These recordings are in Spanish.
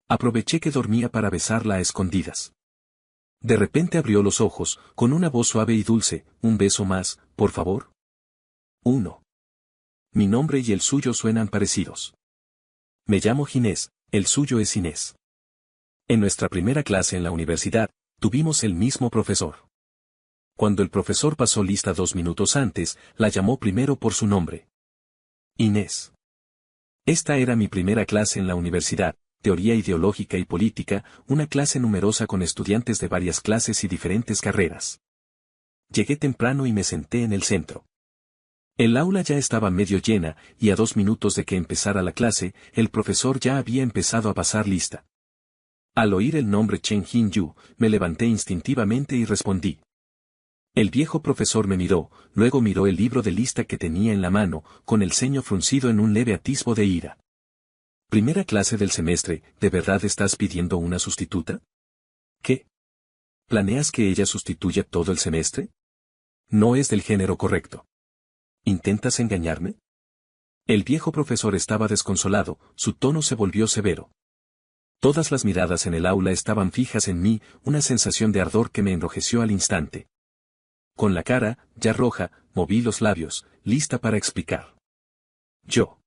Aproveché que dormía para besarla a escondidas. De repente abrió los ojos, con una voz suave y dulce, un beso más, por favor. 1. Mi nombre y el suyo suenan parecidos. Me llamo Ginés, el suyo es Inés. En nuestra primera clase en la universidad, tuvimos el mismo profesor. Cuando el profesor pasó lista 2 minutos antes, la llamó primero por su nombre. Inés. Esta era mi primera clase en la universidad, teoría ideológica y política, una clase numerosa con estudiantes de varias clases y diferentes carreras. Llegué temprano y me senté en el centro. El aula ya estaba medio llena, y a 2 minutos de que empezara la clase, el profesor ya había empezado a pasar lista. Al oír el nombre Chen Jin-yu, me levanté instintivamente y respondí. El viejo profesor me miró, luego miró el libro de lista que tenía en la mano, con el ceño fruncido en un leve atisbo de ira. Primera clase del semestre, ¿de verdad estás pidiendo una sustituta? ¿Qué? ¿Planeas que ella sustituya todo el semestre? No es del género correcto. ¿Intentas engañarme? El viejo profesor estaba desconsolado, su tono se volvió severo. Todas las miradas en el aula estaban fijas en mí, una sensación de ardor que me enrojeció al instante. Con la cara, ya roja, moví los labios, lista para explicar. Yo.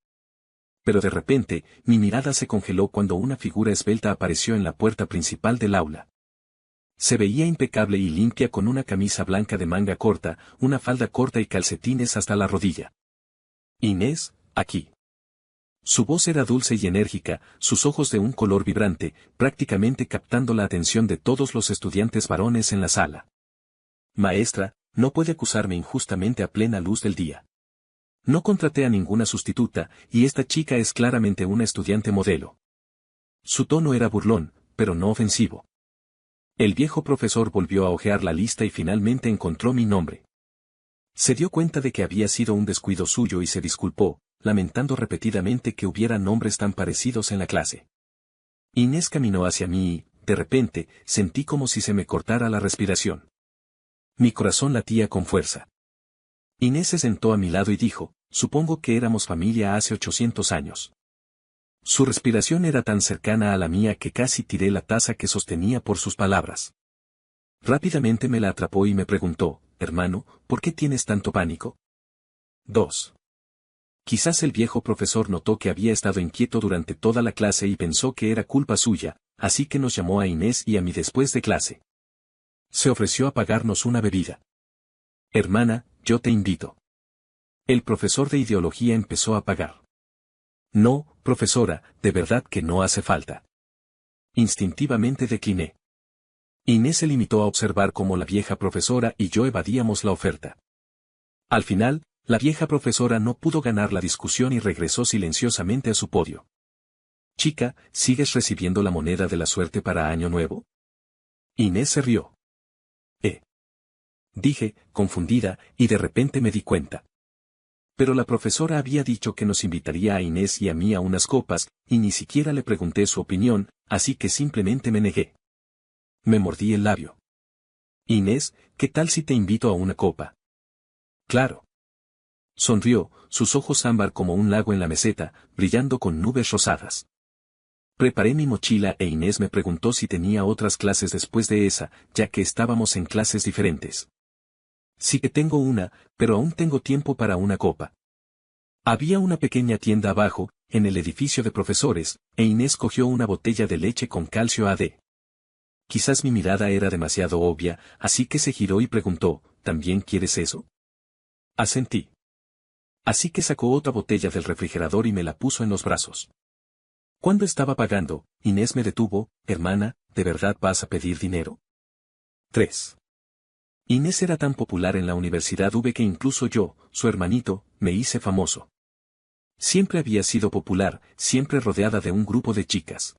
Pero de repente, mi mirada se congeló cuando una figura esbelta apareció en la puerta principal del aula. Se veía impecable y limpia con una camisa blanca de manga corta, una falda corta y calcetines hasta la rodilla. Inés, aquí. Su voz era dulce y enérgica, sus ojos de un color vibrante, prácticamente captando la atención de todos los estudiantes varones en la sala. Maestra, no puede acusarme injustamente a plena luz del día. No contraté a ninguna sustituta, y esta chica es claramente una estudiante modelo. Su tono era burlón, pero no ofensivo. El viejo profesor volvió a hojear la lista y finalmente encontró mi nombre. Se dio cuenta de que había sido un descuido suyo y se disculpó, lamentando repetidamente que hubiera nombres tan parecidos en la clase. Inés caminó hacia mí y, de repente, sentí como si se me cortara la respiración. Mi corazón latía con fuerza. Inés se sentó a mi lado y dijo, supongo que éramos familia hace 800 años. Su respiración era tan cercana a la mía que casi tiré la taza que sostenía por sus palabras. Rápidamente me la atrapó y me preguntó, hermano, ¿por qué tienes tanto pánico? 2. Quizás el viejo profesor notó que había estado inquieto durante toda la clase y pensó que era culpa suya, así que nos llamó a Inés y a mí después de clase. Se ofreció a pagarnos una bebida. Hermana, yo te invito. El profesor de ideología empezó a pagar. No, profesora, de verdad que no hace falta. Instintivamente decliné. Inés se limitó a observar cómo la vieja profesora y yo evadíamos la oferta. Al final, la vieja profesora no pudo ganar la discusión y regresó silenciosamente a su podio. Chica, ¿sigues recibiendo la moneda de la suerte para Año Nuevo? Inés se rió. Dije, confundida, y de repente me di cuenta. Pero la profesora había dicho que nos invitaría a Inés y a mí a unas copas, y ni siquiera le pregunté su opinión, así que simplemente me negué. Me mordí el labio. Inés, ¿qué tal si te invito a una copa? Claro. Sonrió, sus ojos ámbar como un lago en la meseta, brillando con nubes rosadas. Preparé mi mochila e Inés me preguntó si tenía otras clases después de esa, ya que estábamos en clases diferentes. Sí que tengo una, pero aún tengo tiempo para una copa. Había una pequeña tienda abajo, en el edificio de profesores, e Inés cogió una botella de leche con calcio AD. Quizás mi mirada era demasiado obvia, así que se giró y preguntó, ¿también quieres eso? Asentí. Así que sacó otra botella del refrigerador y me la puso en los brazos. Cuando estaba pagando, Inés me detuvo, hermana, ¿de verdad vas a pedir dinero? 3. Inés era tan popular en la universidad que incluso yo, su hermanito, me hice famoso. Siempre había sido popular, siempre rodeada de un grupo de chicas.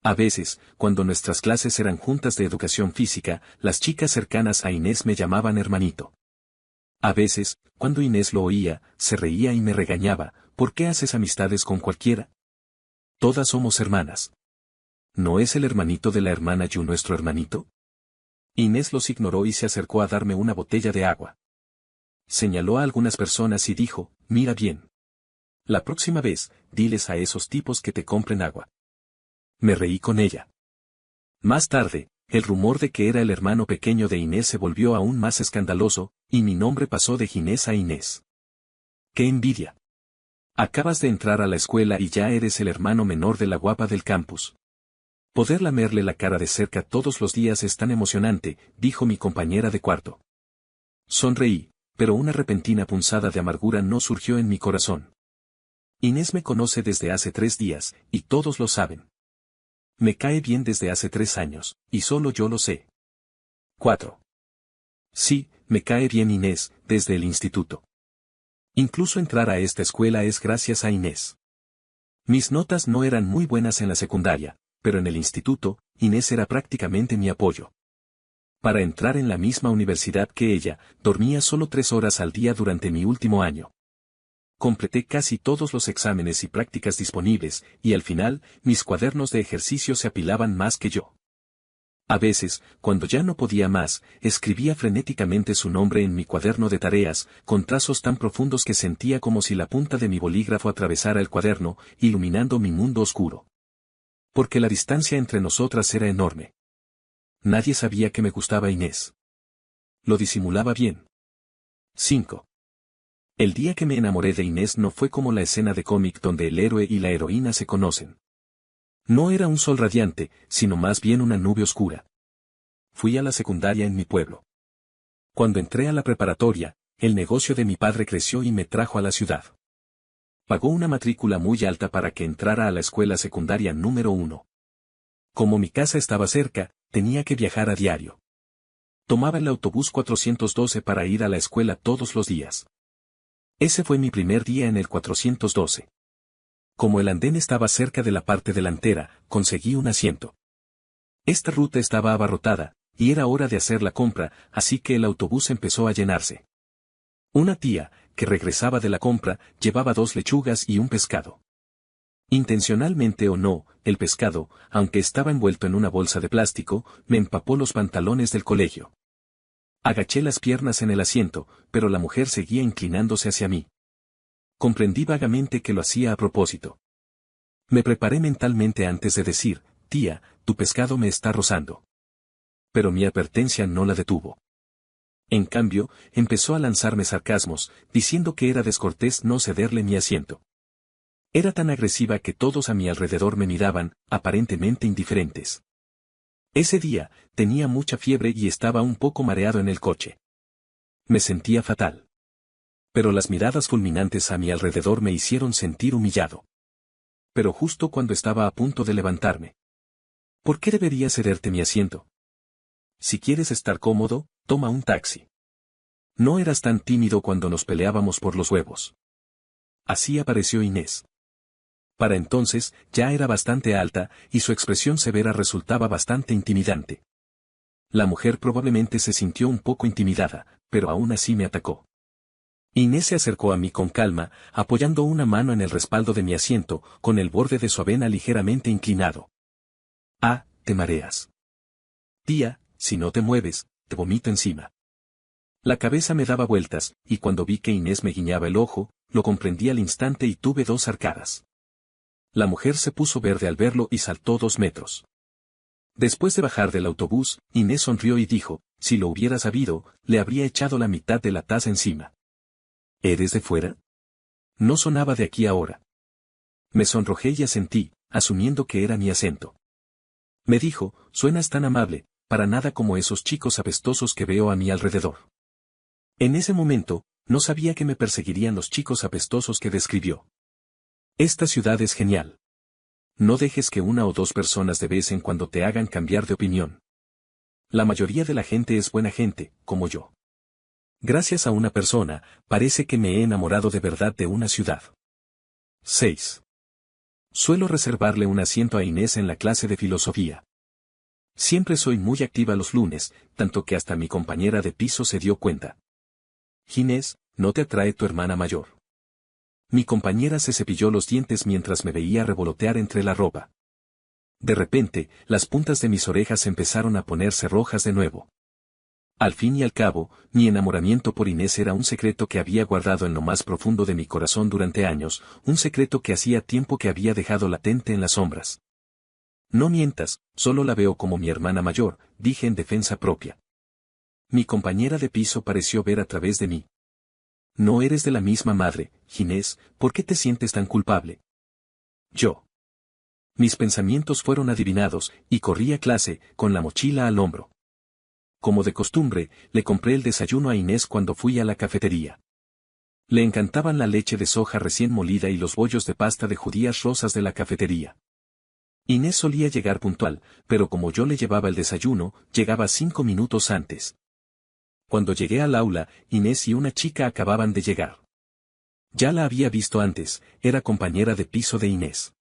A veces, cuando nuestras clases eran juntas de educación física, las chicas cercanas a Inés me llamaban hermanito. A veces, cuando Inés lo oía, se reía y me regañaba, ¿por qué haces amistades con cualquiera? Todas somos hermanas. ¿No es el hermanito de la hermana Yu nuestro hermanito? Inés los ignoró y se acercó a darme una botella de agua. Señaló a algunas personas y dijo, mira bien. La próxima vez, diles a esos tipos que te compren agua. Me reí con ella. Más tarde, el rumor de que era el hermano pequeño de Inés se volvió aún más escandaloso, y mi nombre pasó de Ginés a Inés. ¡Qué envidia! Acabas de entrar a la escuela y ya eres el hermano menor de la guapa del campus. Poder lamerle la cara de cerca todos los días es tan emocionante, dijo mi compañera de cuarto. Sonreí, pero una repentina punzada de amargura no surgió en mi corazón. Inés me conoce desde hace 3 días, y todos lo saben. Me cae bien desde hace 3 años, y solo yo lo sé. 4. Sí, me cae bien Inés, desde el instituto. Incluso entrar a esta escuela es gracias a Inés. Mis notas no eran muy buenas en la secundaria, pero en el instituto, Inés era prácticamente mi apoyo. Para entrar en la misma universidad que ella, dormía solo 3 horas al día durante mi último año. Completé casi todos los exámenes y prácticas disponibles, y al final, mis cuadernos de ejercicio se apilaban más que yo. A veces, cuando ya no podía más, escribía frenéticamente su nombre en mi cuaderno de tareas, con trazos tan profundos que sentía como si la punta de mi bolígrafo atravesara el cuaderno, iluminando mi mundo oscuro. Porque la distancia entre nosotras era enorme. Nadie sabía que me gustaba Inés. Lo disimulaba bien. 5. El día que me enamoré de Inés no fue como la escena de cómic donde el héroe y la heroína se conocen. No era un sol radiante, sino más bien una nube oscura. Fui a la secundaria en mi pueblo. Cuando entré a la preparatoria, el negocio de mi padre creció y me trajo a la ciudad. Pagó una matrícula muy alta para que entrara a la escuela secundaria número 1. Como mi casa estaba cerca, tenía que viajar a diario. Tomaba el autobús 412 para ir a la escuela todos los días. Ese fue mi primer día en el 412. Como el andén estaba cerca de la parte delantera, conseguí un asiento. Esta ruta estaba abarrotada, y era hora de hacer la compra, así que el autobús empezó a llenarse. Una tía, que regresaba de la compra, llevaba 2 lechugas y un pescado. Intencionalmente o no, el pescado, aunque estaba envuelto en una bolsa de plástico, me empapó los pantalones del colegio. Agaché las piernas en el asiento, pero la mujer seguía inclinándose hacia mí. Comprendí vagamente que lo hacía a propósito. Me preparé mentalmente antes de decir, tía, tu pescado me está rozando. Pero mi advertencia no la detuvo. En cambio, empezó a lanzarme sarcasmos, diciendo que era descortés no cederle mi asiento. Era tan agresiva que todos a mi alrededor me miraban, aparentemente indiferentes. Ese día, tenía mucha fiebre y estaba un poco mareado en el coche. Me sentía fatal. Pero las miradas fulminantes a mi alrededor me hicieron sentir humillado. Pero justo cuando estaba a punto de levantarme. ¿Por qué debería cederte mi asiento? Si quieres estar cómodo, toma un taxi. No eras tan tímido cuando nos peleábamos por los huevos. Así apareció Inés. Para entonces, ya era bastante alta, y su expresión severa resultaba bastante intimidante. La mujer probablemente se sintió un poco intimidada, pero aún así me atacó. Inés se acercó a mí con calma, apoyando una mano en el respaldo de mi asiento, con el borde de su avena ligeramente inclinado. Ah, te mareas. Tía, si no te mueves, te vomito encima. La cabeza me daba vueltas, y cuando vi que Inés me guiñaba el ojo, lo comprendí al instante y tuve 2 arcadas. La mujer se puso verde al verlo y saltó 2 metros. Después de bajar del autobús, Inés sonrió y dijo, si lo hubiera sabido, le habría echado la mitad de la taza encima. ¿Eres de fuera? No sonaba de aquí ahora. Me sonrojé y asentí, asumiendo que era mi acento. Me dijo, suenas tan amable, para nada como esos chicos apestosos que veo a mi alrededor. En ese momento, no sabía que me perseguirían los chicos apestosos que describió. Esta ciudad es genial. No dejes que 1 o 2 personas de vez en cuando te hagan cambiar de opinión. La mayoría de la gente es buena gente, como yo. Gracias a una persona, parece que me he enamorado de verdad de una ciudad. 6. Suelo reservarle un asiento a Inés en la clase de filosofía. Siempre soy muy activa los lunes, tanto que hasta mi compañera de piso se dio cuenta. Inés, ¿no te atrae tu hermana mayor? Mi compañera se cepilló los dientes mientras me veía revolotear entre la ropa. De repente, las puntas de mis orejas empezaron a ponerse rojas de nuevo. Al fin y al cabo, mi enamoramiento por Inés era un secreto que había guardado en lo más profundo de mi corazón durante años, un secreto que hacía tiempo que había dejado latente en las sombras. No mientas, solo la veo como mi hermana mayor, dije en defensa propia. Mi compañera de piso pareció ver a través de mí. No eres de la misma madre, Ginés, ¿por qué te sientes tan culpable? Yo. Mis pensamientos fueron adivinados, y corrí a clase, con la mochila al hombro. Como de costumbre, le compré el desayuno a Inés cuando fui a la cafetería. Le encantaban la leche de soja recién molida y los bollos de pasta de judías rosas de la cafetería. Inés solía llegar puntual, pero como yo le llevaba el desayuno, llegaba 5 minutos antes. Cuando llegué al aula, Inés y una chica acababan de llegar. Ya la había visto antes, era compañera de piso de Inés.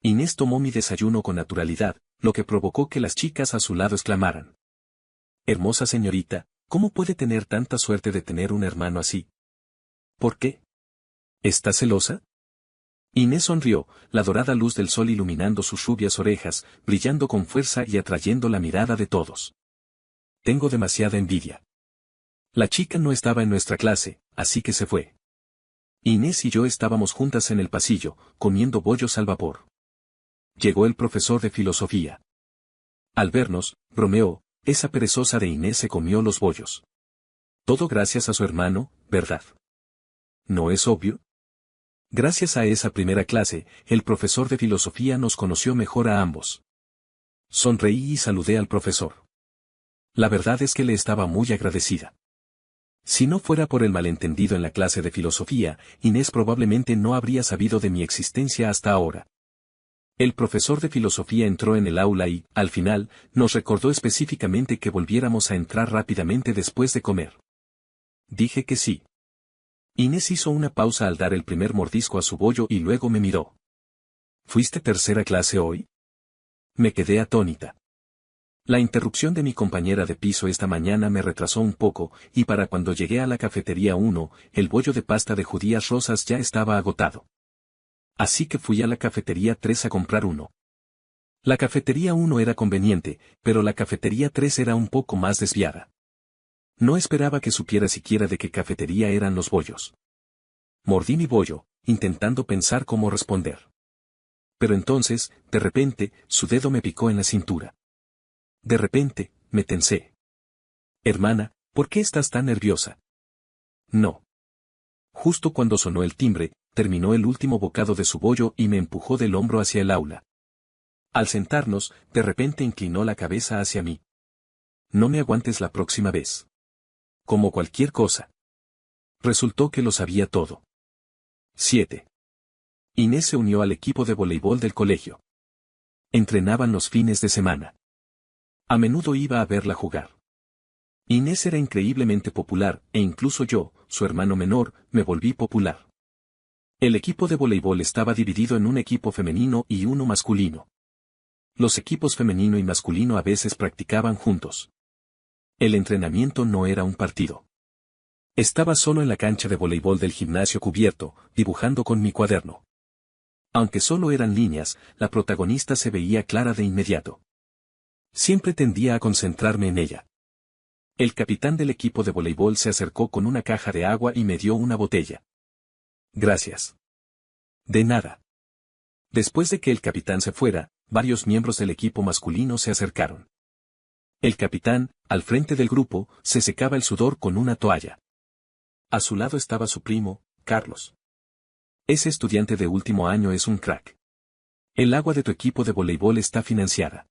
Inés tomó mi desayuno con naturalidad, lo que provocó que las chicas a su lado exclamaran. Hermosa señorita, ¿cómo puede tener tanta suerte de tener un hermano así? ¿Por qué? ¿Está celosa? Inés sonrió, la dorada luz del sol iluminando sus rubias orejas, brillando con fuerza y atrayendo la mirada de todos. Tengo demasiada envidia. La chica no estaba en nuestra clase, así que se fue. Inés y yo estábamos juntas en el pasillo, comiendo bollos al vapor. Llegó el profesor de filosofía. Al vernos, bromeó, esa perezosa de Inés se comió los bollos. Todo gracias a su hermano, ¿verdad? ¿No es obvio? Gracias a esa primera clase, el profesor de filosofía nos conoció mejor a ambos. Sonreí y saludé al profesor. La verdad es que le estaba muy agradecida. Si no fuera por el malentendido en la clase de filosofía, Inés probablemente no habría sabido de mi existencia hasta ahora. El profesor de filosofía entró en el aula y, al final, nos recordó específicamente que volviéramos a entrar rápidamente después de comer. Dije que sí. Inés hizo una pausa al dar el primer mordisco a su bollo y luego me miró. ¿Fuiste tercera clase hoy? Me quedé atónita. La interrupción de mi compañera de piso esta mañana me retrasó un poco, y para cuando llegué a la cafetería 1, el bollo de pasta de judías rosas ya estaba agotado. Así que fui a la cafetería 3 a comprar uno. La cafetería 1 era conveniente, pero la cafetería 3 era un poco más desviada. No esperaba que supiera siquiera de qué cafetería eran los bollos. Mordí mi bollo, intentando pensar cómo responder. Pero entonces, de repente, su dedo me picó en la cintura. De repente, me tensé. Hermana, ¿por qué estás tan nerviosa? No. Justo cuando sonó el timbre, terminó el último bocado de su bollo y me empujó del hombro hacia el aula. Al sentarnos, de repente inclinó la cabeza hacia mí. No me aguantes la próxima vez. Como cualquier cosa. Resultó que lo sabía todo. 7. Inés se unió al equipo de voleibol del colegio. Entrenaban los fines de semana. A menudo iba a verla jugar. Inés era increíblemente popular, e incluso yo, su hermano menor, me volví popular. El equipo de voleibol estaba dividido en un equipo femenino y uno masculino. Los equipos femenino y masculino a veces practicaban juntos. El entrenamiento no era un partido. Estaba solo en la cancha de voleibol del gimnasio cubierto, dibujando con mi cuaderno. Aunque solo eran líneas, la protagonista se veía clara de inmediato. Siempre tendía a concentrarme en ella. El capitán del equipo de voleibol se acercó con una caja de agua y me dio una botella. Gracias. De nada. Después de que el capitán se fuera, varios miembros del equipo masculino se acercaron. El capitán, al frente del grupo, se secaba el sudor con una toalla. A su lado estaba su primo, Carlos. Ese estudiante de último año es un crack. El agua de tu equipo de voleibol está financiada.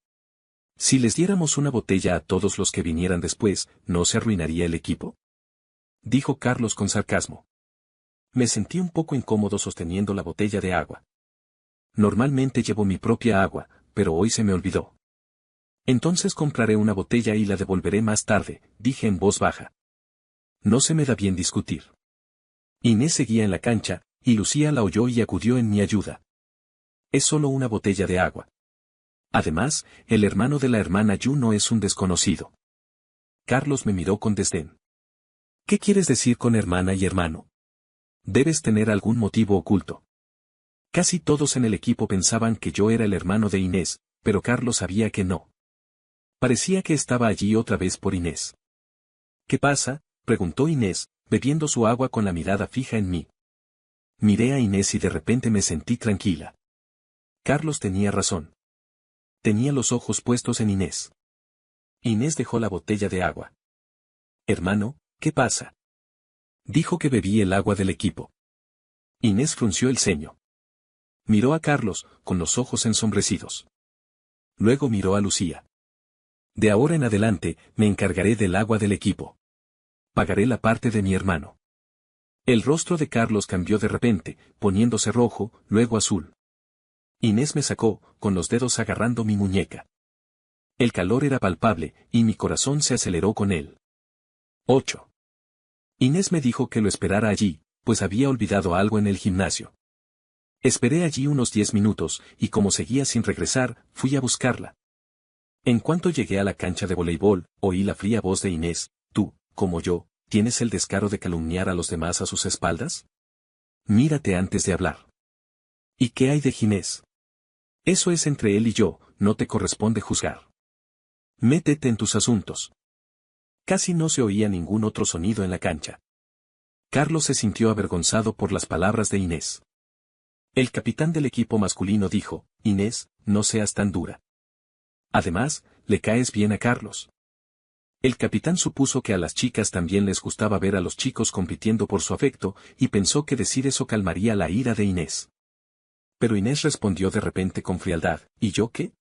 Si les diéramos una botella a todos los que vinieran después, ¿no se arruinaría el equipo? Dijo Carlos con sarcasmo. Me sentí un poco incómodo sosteniendo la botella de agua. Normalmente llevo mi propia agua, pero hoy se me olvidó. Entonces compraré una botella y la devolveré más tarde, dije en voz baja. No se me da bien discutir. Inés seguía en la cancha, y Lucía la oyó y acudió en mi ayuda. Es solo una botella de agua. Además, el hermano de la hermana Yu no es un desconocido. Carlos me miró con desdén. ¿Qué quieres decir con hermana y hermano? Debes tener algún motivo oculto. Casi todos en el equipo pensaban que yo era el hermano de Inés, pero Carlos sabía que no. Parecía que estaba allí otra vez por Inés. ¿Qué pasa?, preguntó Inés, bebiendo su agua con la mirada fija en mí. Miré a Inés y de repente me sentí tranquila. Carlos tenía razón. Tenía los ojos puestos en Inés. Inés dejó la botella de agua. Hermano, ¿qué pasa? Dijo que bebí el agua del equipo. Inés frunció el ceño. Miró a Carlos, con los ojos ensombrecidos. Luego miró a Lucía. De ahora en adelante, me encargaré del agua del equipo. Pagaré la parte de mi hermano. El rostro de Carlos cambió de repente, poniéndose rojo, luego azul. Inés me sacó, con los dedos agarrando mi muñeca. El calor era palpable, y mi corazón se aceleró con él. 8. Inés me dijo que lo esperara allí, pues había olvidado algo en el gimnasio. Esperé allí unos 10 minutos, y como seguía sin regresar, fui a buscarla. En cuanto llegué a la cancha de voleibol, oí la fría voz de Inés: tú, como yo, ¿tienes el descaro de calumniar a los demás a sus espaldas? Mírate antes de hablar. ¿Y qué hay de Ginés? Eso es entre él y yo, no te corresponde juzgar. Métete en tus asuntos. Casi no se oía ningún otro sonido en la cancha. Carlos se sintió avergonzado por las palabras de Inés. El capitán del equipo masculino dijo: Inés, no seas tan dura. Además, le caes bien a Carlos. El capitán supuso que a las chicas también les gustaba ver a los chicos compitiendo por su afecto, y pensó que decir eso calmaría la ira de Inés. Pero Inés respondió de repente con frialdad: ¿y yo qué?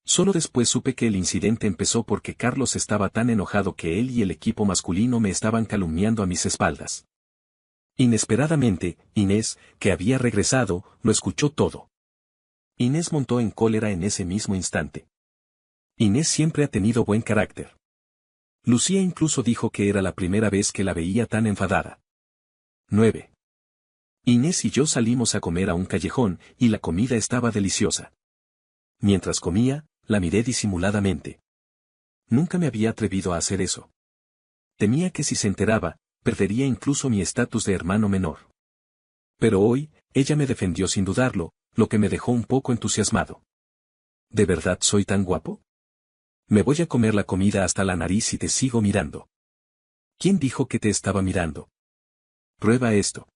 Solo después supe que el incidente empezó porque Carlos estaba tan enojado que él y el equipo masculino me estaban calumniando a mis espaldas. Inesperadamente, Inés, que había regresado, lo escuchó todo. Inés montó en cólera en ese mismo instante. Inés siempre ha tenido buen carácter. Lucía incluso dijo que era la primera vez que la veía tan enfadada. 9. Inés y yo salimos a comer a un callejón, y la comida estaba deliciosa. Mientras comía, la miré disimuladamente. Nunca me había atrevido a hacer eso. Temía que si se enteraba, perdería incluso mi estatus de hermano menor. Pero hoy, ella me defendió sin dudarlo, lo que me dejó un poco entusiasmado. ¿De verdad soy tan guapo? Me voy a comer la comida hasta la nariz y te sigo mirando. ¿Quién dijo que te estaba mirando? Prueba esto.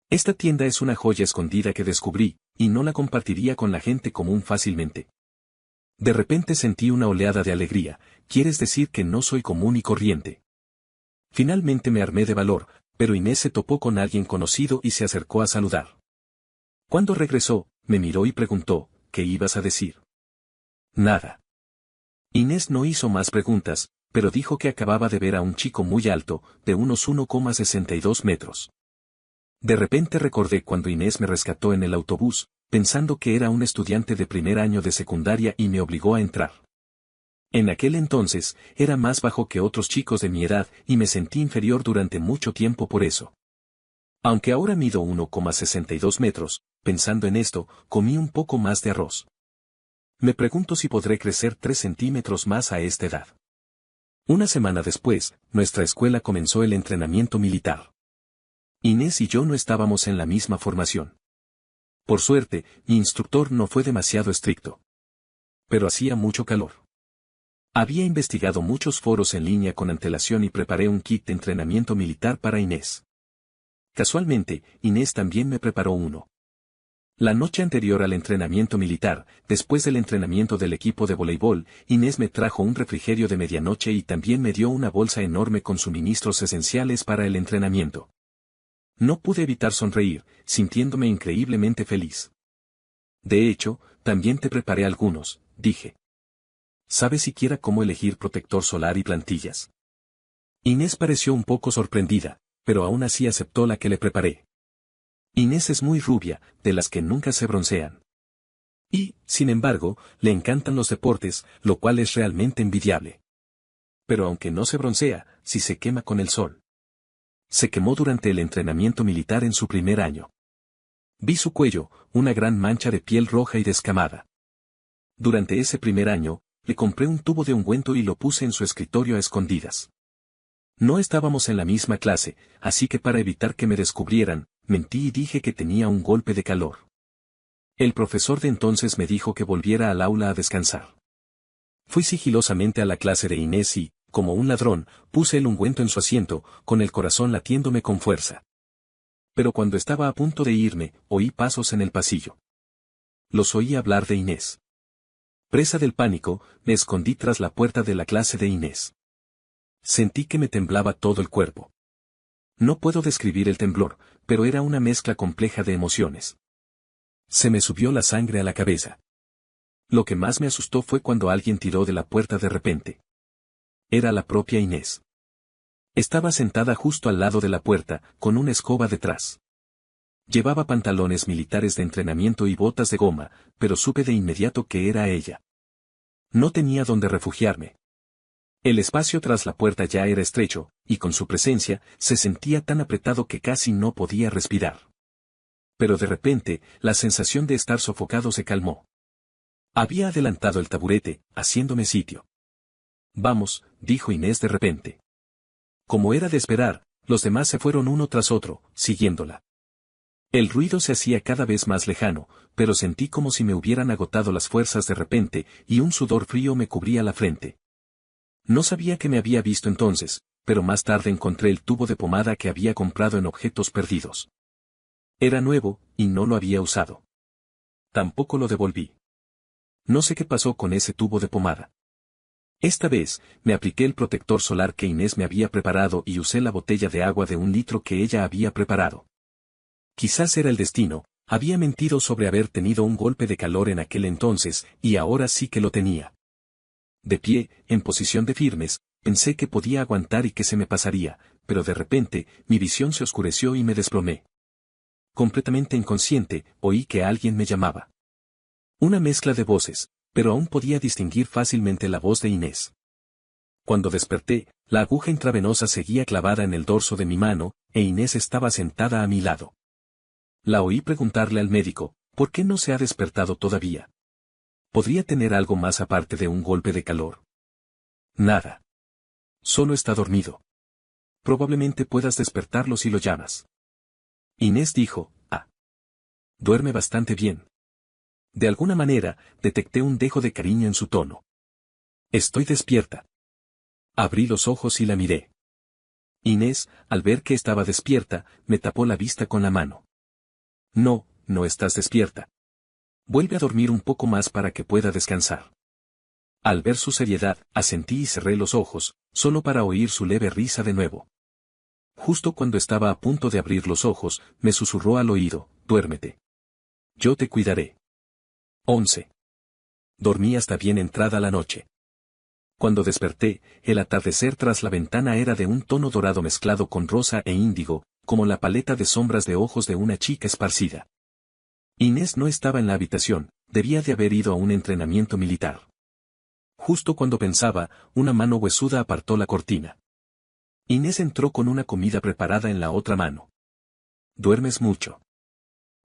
Esta tienda es una joya escondida que descubrí, y no la compartiría con la gente común fácilmente. De repente sentí una oleada de alegría. ¿Quieres decir que no soy común y corriente? Finalmente me armé de valor, pero Inés se topó con alguien conocido y se acercó a saludar. Cuando regresó, me miró y preguntó: ¿qué ibas a decir? Nada. Inés no hizo más preguntas, pero dijo que acababa de ver a un chico muy alto, de unos 1,62 metros. De repente recordé cuando Inés me rescató en el autobús, pensando que era un estudiante de primer año de secundaria y me obligó a entrar. En aquel entonces, era más bajo que otros chicos de mi edad y me sentí inferior durante mucho tiempo por eso. Aunque ahora mido 1,62 metros, pensando en esto, comí un poco más de arroz. Me pregunto si podré crecer 3 centímetros más a esta edad. Una semana después, nuestra escuela comenzó el entrenamiento militar. Inés y yo no estábamos en la misma formación. Por suerte, mi instructor no fue demasiado estricto. Pero hacía mucho calor. Había investigado muchos foros en línea con antelación y preparé un kit de entrenamiento militar para Inés. Casualmente, Inés también me preparó uno. La noche anterior al entrenamiento militar, después del entrenamiento del equipo de voleibol, Inés me trajo un refrigerio de medianoche y también me dio una bolsa enorme con suministros esenciales para el entrenamiento. No pude evitar sonreír, sintiéndome increíblemente feliz. De hecho, también te preparé algunos, dije. ¿Sabes siquiera cómo elegir protector solar y plantillas? Inés pareció un poco sorprendida, pero aún así aceptó la que le preparé. Inés es muy rubia, de las que nunca se broncean. Y, sin embargo, le encantan los deportes, lo cual es realmente envidiable. Pero aunque no se broncea, sí se quema con el sol. Se quemó durante el entrenamiento militar en su primer año. Vi su cuello, una gran mancha de piel roja y descamada. Durante ese primer año, le compré un tubo de ungüento y lo puse en su escritorio a escondidas. No estábamos en la misma clase, así que para evitar que me descubrieran, mentí y dije que tenía un golpe de calor. El profesor de entonces me dijo que volviera al aula a descansar. Fui sigilosamente a la clase de Inés y, como un ladrón, puse el ungüento en su asiento, con el corazón latiéndome con fuerza. Pero cuando estaba a punto de irme, oí pasos en el pasillo. Los oí hablar de Inés. Presa del pánico, me escondí tras la puerta de la clase de Inés. Sentí que me temblaba todo el cuerpo. No puedo describir el temblor, pero era una mezcla compleja de emociones. Se me subió la sangre a la cabeza. Lo que más me asustó fue cuando alguien tiró de la puerta de repente. Era la propia Inés. Estaba sentada justo al lado de la puerta, con una escoba detrás. Llevaba pantalones militares de entrenamiento y botas de goma, pero supe de inmediato que era ella. No tenía dónde refugiarme. El espacio tras la puerta ya era estrecho, y con su presencia, se sentía tan apretado que casi no podía respirar. Pero de repente, la sensación de estar sofocado se calmó. Había adelantado el taburete, haciéndome sitio. Vamos, dijo Inés de repente. Como era de esperar, los demás se fueron uno tras otro, siguiéndola. El ruido se hacía cada vez más lejano, pero sentí como si me hubieran agotado las fuerzas de repente, y un sudor frío me cubría la frente. No sabía que me había visto entonces, pero más tarde encontré el tubo de pomada que había comprado en Objetos Perdidos. Era nuevo, y no lo había usado. Tampoco lo devolví. No sé qué pasó con ese tubo de pomada. Esta vez, me apliqué el protector solar que Inés me había preparado y usé la botella de agua de 1 litro que ella había preparado. Quizás era el destino, había mentido sobre haber tenido un golpe de calor en aquel entonces, y ahora sí que lo tenía. De pie, en posición de firmes, pensé que podía aguantar y que se me pasaría, pero de repente, mi visión se oscureció y me desplomé. Completamente inconsciente, oí que alguien me llamaba. Una mezcla de voces, pero aún podía distinguir fácilmente la voz de Inés. Cuando desperté, la aguja intravenosa seguía clavada en el dorso de mi mano, e Inés estaba sentada a mi lado. La oí preguntarle al médico, ¿por qué no se ha despertado todavía? ¿Podría tener algo más aparte de un golpe de calor? Nada. Solo está dormido. Probablemente puedas despertarlo si lo llamas. Inés dijo, duerme bastante bien. De alguna manera, detecté un dejo de cariño en su tono. Estoy despierta. Abrí los ojos y la miré. Inés, al ver que estaba despierta, me tapó la vista con la mano. No, no estás despierta. Vuelve a dormir un poco más para que pueda descansar. Al ver su seriedad, asentí y cerré los ojos, solo para oír su leve risa de nuevo. Justo cuando estaba a punto de abrir los ojos, me susurró al oído, duérmete. Yo te cuidaré. 11. Dormí hasta bien entrada la noche. Cuando desperté, el atardecer tras la ventana era de un tono dorado mezclado con rosa e índigo, como la paleta de sombras de ojos de una chica esparcida. Inés no estaba en la habitación, debía de haber ido a un entrenamiento militar. Justo cuando pensaba, una mano huesuda apartó la cortina. Inés entró con una comida preparada en la otra mano. ¿Duermes mucho?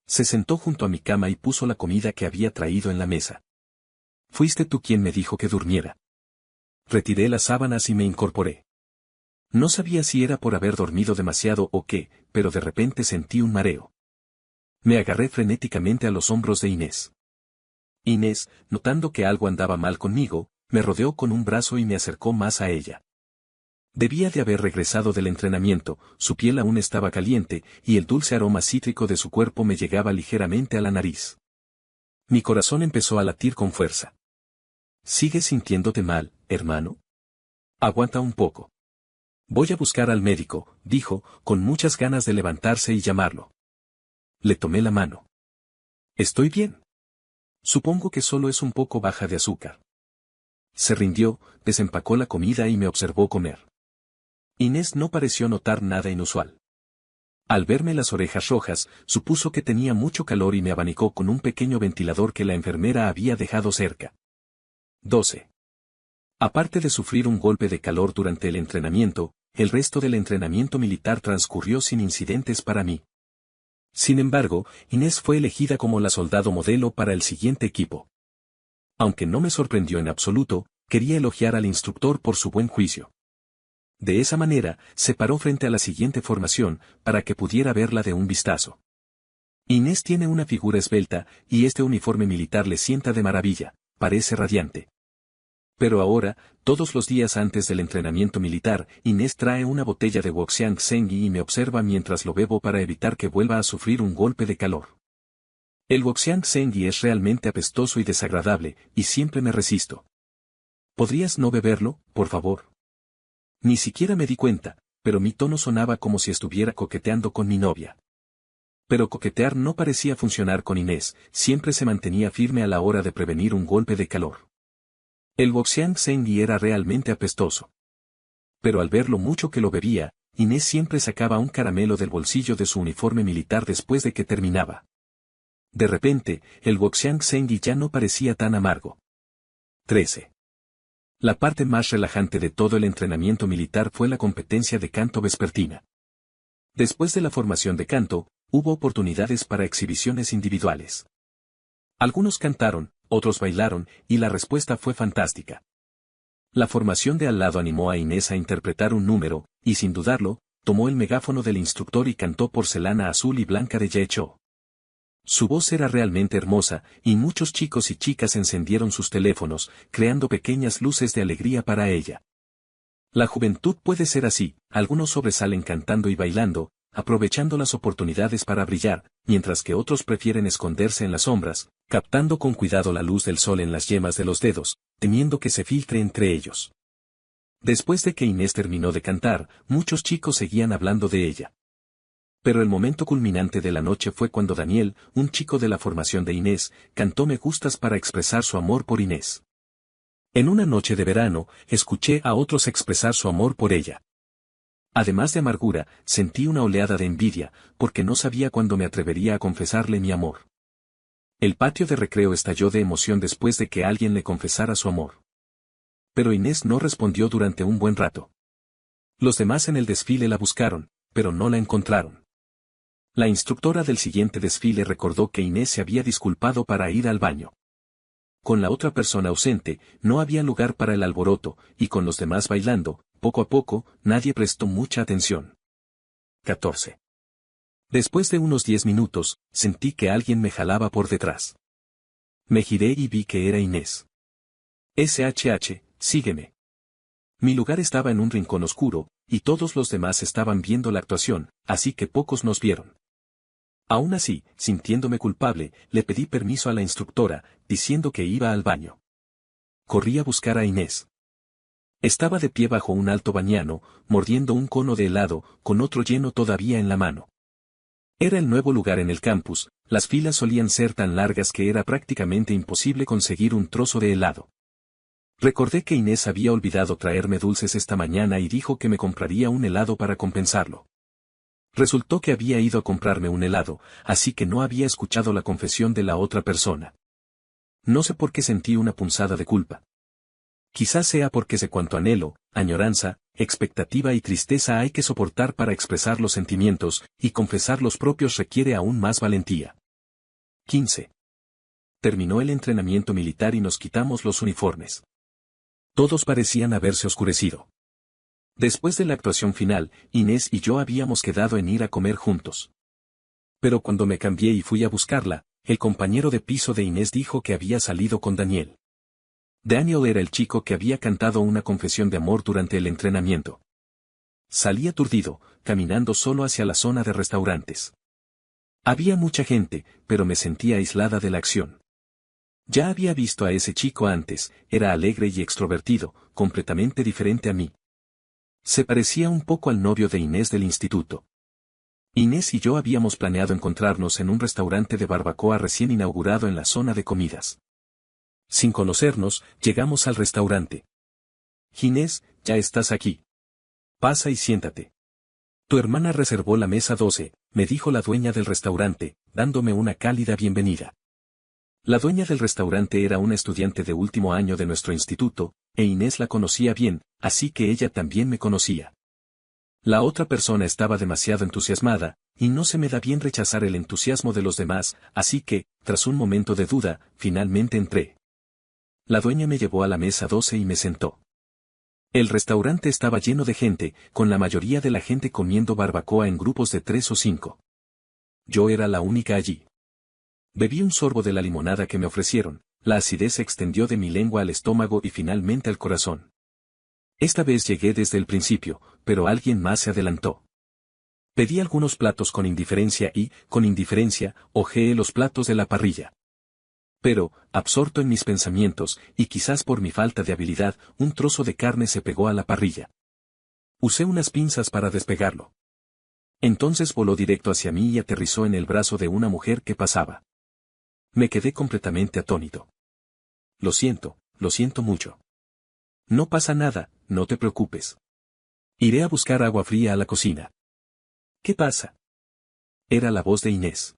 Se sentó junto a mi cama y puso la comida que había traído en la mesa. Fuiste tú quien me dijo que durmiera. Retiré las sábanas y me incorporé. No sabía si era por haber dormido demasiado o qué, pero de repente sentí un mareo. Me agarré frenéticamente a los hombros de Inés. Inés, notando que algo andaba mal conmigo, me rodeó con un brazo y me acercó más a ella. Debía de haber regresado del entrenamiento, su piel aún estaba caliente, y el dulce aroma cítrico de su cuerpo me llegaba ligeramente a la nariz. Mi corazón empezó a latir con fuerza. ¿Sigues sintiéndote mal, hermano? Aguanta un poco. Voy a buscar al médico, dijo, con muchas ganas de levantarse y llamarlo. Le tomé la mano. Estoy bien. Supongo que solo es un poco baja de azúcar. Se rindió, desempacó la comida y me observó comer. Inés no pareció notar nada inusual. Al verme las orejas rojas, supuso que tenía mucho calor y me abanicó con un pequeño ventilador que la enfermera había dejado cerca. 12. Aparte de sufrir un golpe de calor durante el entrenamiento, el resto del entrenamiento militar transcurrió sin incidentes para mí. Sin embargo, Inés fue elegida como la soldado modelo para el siguiente equipo. Aunque no me sorprendió en absoluto, quería elogiar al instructor por su buen juicio. De esa manera, se paró frente a la siguiente formación, para que pudiera verla de un vistazo. Inés tiene una figura esbelta, y este uniforme militar le sienta de maravilla, parece radiante. Pero ahora, todos los días antes del entrenamiento militar, Inés trae una botella de Woxiang Zengyi y me observa mientras lo bebo para evitar que vuelva a sufrir un golpe de calor. El Guoxiang Zhenyi es realmente apestoso y desagradable, y siempre me resisto. ¿Podrías no beberlo, por favor? Ni siquiera me di cuenta, pero mi tono sonaba como si estuviera coqueteando con mi novia. Pero coquetear no parecía funcionar con Inés, siempre se mantenía firme a la hora de prevenir un golpe de calor. El Guoxiang Zhenyi era realmente apestoso. Pero al ver lo mucho que lo bebía, Inés siempre sacaba un caramelo del bolsillo de su uniforme militar después de que terminaba. De repente, el Guoxiang Zhenyi ya no parecía tan amargo. 13. La parte más relajante de todo el entrenamiento militar fue la competencia de canto vespertina. Después de la formación de canto, hubo oportunidades para exhibiciones individuales. Algunos cantaron, otros bailaron, y la respuesta fue fantástica. La formación de al lado animó a Inés a interpretar un número, y sin dudarlo, tomó el megáfono del instructor y cantó Porcelana Azul y Blanca de Jie Chou. Su voz era realmente hermosa, y muchos chicos y chicas encendieron sus teléfonos, creando pequeñas luces de alegría para ella. La juventud puede ser así, algunos sobresalen cantando y bailando, aprovechando las oportunidades para brillar, mientras que otros prefieren esconderse en las sombras, captando con cuidado la luz del sol en las yemas de los dedos, temiendo que se filtre entre ellos. Después de que Inés terminó de cantar, muchos chicos seguían hablando de ella. Pero el momento culminante de la noche fue cuando Daniel, un chico de la formación de Inés, cantó Me Gustas para expresar su amor por Inés. En una noche de verano, escuché a otros expresar su amor por ella. Además de amargura, sentí una oleada de envidia, porque no sabía cuándo me atrevería a confesarle mi amor. El patio de recreo estalló de emoción después de que alguien le confesara su amor. Pero Inés no respondió durante un buen rato. Los demás en el desfile la buscaron, pero no la encontraron. La instructora del siguiente desfile recordó que Inés se había disculpado para ir al baño. Con la otra persona ausente, no había lugar para el alboroto, y con los demás bailando, poco a poco, nadie prestó mucha atención. 14. Después de unos 10 minutos, sentí que alguien me jalaba por detrás. Me giré y vi que era Inés. SHH, sígueme. Mi lugar estaba en un rincón oscuro, y todos los demás estaban viendo la actuación, así que pocos nos vieron. Aún así, sintiéndome culpable, le pedí permiso a la instructora, diciendo que iba al baño. Corrí a buscar a Inés. Estaba de pie bajo un alto bañano, mordiendo un cono de helado, con otro lleno todavía en la mano. Era el nuevo lugar en el campus, las filas solían ser tan largas que era prácticamente imposible conseguir un trozo de helado. Recordé que Inés había olvidado traerme dulces esta mañana y dijo que me compraría un helado para compensarlo. Resultó que había ido a comprarme un helado, así que no había escuchado la confesión de la otra persona. No sé por qué sentí una punzada de culpa. Quizás sea porque sé cuánto anhelo, añoranza, expectativa y tristeza hay que soportar para expresar los sentimientos, y confesar los propios requiere aún más valentía. 15. Terminó el entrenamiento militar y nos quitamos los uniformes. Todos parecían haberse oscurecido. Después de la actuación final, Inés y yo habíamos quedado en ir a comer juntos. Pero cuando me cambié y fui a buscarla, el compañero de piso de Inés dijo que había salido con Daniel. Daniel era el chico que había cantado una confesión de amor durante el entrenamiento. Salí aturdido, caminando solo hacia la zona de restaurantes. Había mucha gente, pero me sentía aislada de la acción. Ya había visto a ese chico antes, era alegre y extrovertido, completamente diferente a mí. Se parecía un poco al novio de Inés del instituto. Inés y yo habíamos planeado encontrarnos en un restaurante de barbacoa recién inaugurado en la zona de comidas. Sin conocernos, llegamos al restaurante. Inés, ya estás aquí. Pasa y siéntate. Tu hermana reservó la mesa 12, me dijo la dueña del restaurante, dándome una cálida bienvenida. La dueña del restaurante era una estudiante de último año de nuestro instituto, e Inés la conocía bien, así que ella también me conocía. La otra persona estaba demasiado entusiasmada, y no se me da bien rechazar el entusiasmo de los demás, así que, tras un momento de duda, finalmente entré. La dueña me llevó a la mesa 12 y me sentó. El restaurante estaba lleno de gente, con la mayoría de la gente comiendo barbacoa en grupos de 3 o 5. Yo era la única allí. Bebí un sorbo de la limonada que me ofrecieron, la acidez se extendió de mi lengua al estómago y finalmente al corazón. Esta vez llegué desde el principio, pero alguien más se adelantó. Pedí algunos platos con indiferencia y, con indiferencia, hojeé los platos de la parrilla. Pero, absorto en mis pensamientos, y quizás por mi falta de habilidad, un trozo de carne se pegó a la parrilla. Usé unas pinzas para despegarlo. Entonces voló directo hacia mí y aterrizó en el brazo de una mujer que pasaba. Me quedé completamente atónito. Lo siento mucho. No pasa nada, no te preocupes. Iré a buscar agua fría a la cocina. ¿Qué pasa? Era la voz de Inés.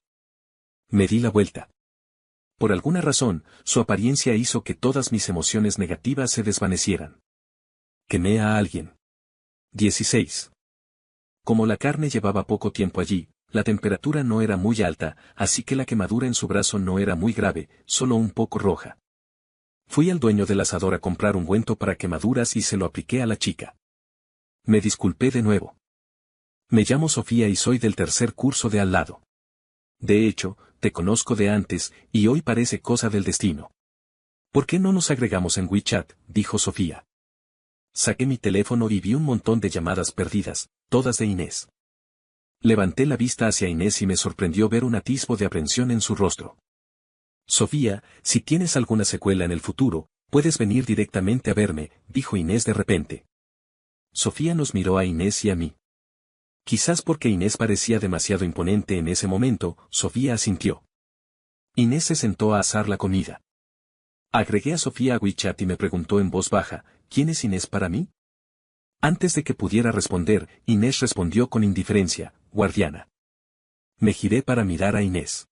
Me di la vuelta. Por alguna razón, su apariencia hizo que todas mis emociones negativas se desvanecieran. Quemé a alguien. 16. Como la carne llevaba poco tiempo allí, la temperatura no era muy alta, así que la quemadura en su brazo no era muy grave, solo un poco roja. Fui al dueño del asador a comprar ungüento para quemaduras y se lo apliqué a la chica. Me disculpé de nuevo. Me llamo Sofía y soy del tercer curso de al lado. De hecho, te conozco de antes, y hoy parece cosa del destino. ¿Por qué no nos agregamos en WeChat?, dijo Sofía. Saqué mi teléfono y vi un montón de llamadas perdidas, todas de Inés. Levanté la vista hacia Inés y me sorprendió ver un atisbo de aprensión en su rostro. Sofía, si tienes alguna secuela en el futuro, puedes venir directamente a verme, dijo Inés de repente. Sofía nos miró a Inés y a mí. Quizás porque Inés parecía demasiado imponente en ese momento, Sofía asintió. Inés se sentó a asar la comida. Agregué a Sofía a WeChat y me preguntó en voz baja, ¿quién es Inés para mí? Antes de que pudiera responder, Inés respondió con indiferencia, guardiana. Me giré para mirar a Inés.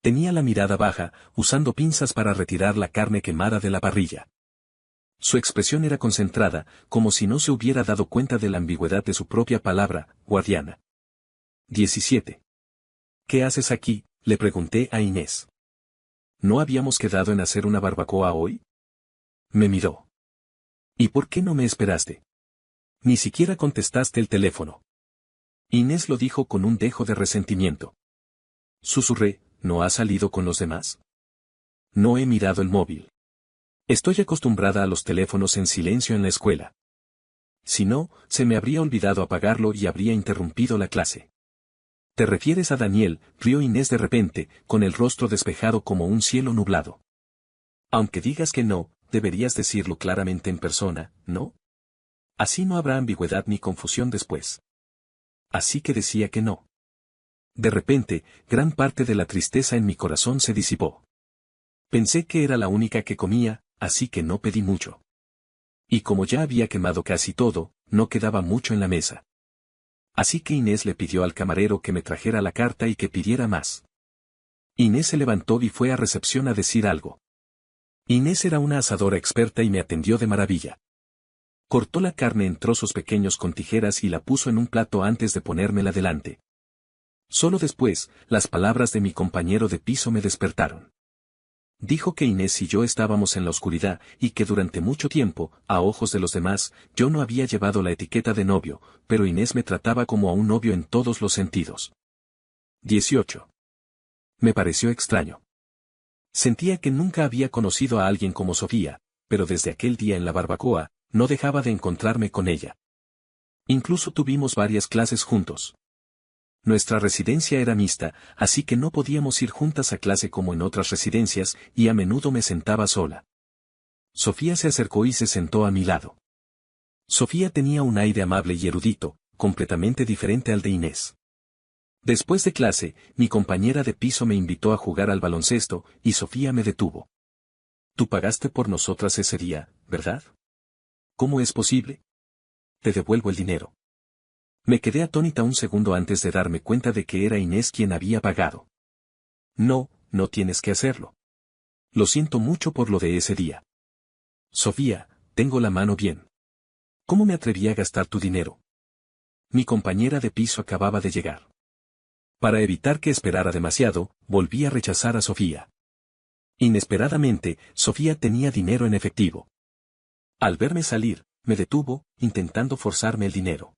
Tenía la mirada baja, usando pinzas para retirar la carne quemada de la parrilla. Su expresión era concentrada, como si no se hubiera dado cuenta de la ambigüedad de su propia palabra, guardiana. 17. ¿Qué haces aquí?, le pregunté a Inés. ¿No habíamos quedado en hacer una barbacoa hoy? Me miró. ¿Y por qué no me esperaste? Ni siquiera contestaste el teléfono. Inés lo dijo con un dejo de resentimiento. Susurré, ¿no has salido con los demás? No he mirado el móvil. Estoy acostumbrada a los teléfonos en silencio en la escuela. Si no, se me habría olvidado apagarlo y habría interrumpido la clase. ¿Te refieres a Daniel?, rió Inés de repente, con el rostro despejado como un cielo nublado. Aunque digas que no, deberías decirlo claramente en persona, ¿no? Así no habrá ambigüedad ni confusión después. Así que decía que no. De repente, gran parte de la tristeza en mi corazón se disipó. Pensé que era la única que comía, así que no pedí mucho. Y como ya había quemado casi todo, no quedaba mucho en la mesa. Así que Inés le pidió al camarero que me trajera la carta y que pidiera más. Inés se levantó y fue a recepción a decir algo. Inés era una asadora experta y me atendió de maravilla. Cortó la carne en trozos pequeños con tijeras y la puso en un plato antes de ponérmela delante. Solo después, las palabras de mi compañero de piso me despertaron. Dijo que Inés y yo estábamos en la oscuridad y que durante mucho tiempo, a ojos de los demás, yo no había llevado la etiqueta de novio, pero Inés me trataba como a un novio en todos los sentidos. 18. Me pareció extraño. Sentía que nunca había conocido a alguien como Sofía, pero desde aquel día en la barbacoa, no dejaba de encontrarme con ella. Incluso tuvimos varias clases juntos. Nuestra residencia era mixta, así que no podíamos ir juntas a clase como en otras residencias, y a menudo me sentaba sola. Sofía se acercó y se sentó a mi lado. Sofía tenía un aire amable y erudito, completamente diferente al de Inés. Después de clase, mi compañera de piso me invitó a jugar al baloncesto, y Sofía me detuvo. Tú pagaste por nosotras ese día, ¿verdad? ¿Cómo es posible? Te devuelvo el dinero. Me quedé atónita un segundo antes de darme cuenta de que era Inés quien había pagado. No, no tienes que hacerlo. Lo siento mucho por lo de ese día. Sofía, tengo la mano bien. ¿Cómo me atreví a gastar tu dinero? Mi compañera de piso acababa de llegar. Para evitar que esperara demasiado, volví a rechazar a Sofía. Inesperadamente, Sofía tenía dinero en efectivo. Al verme salir, me detuvo, intentando forzarme el dinero.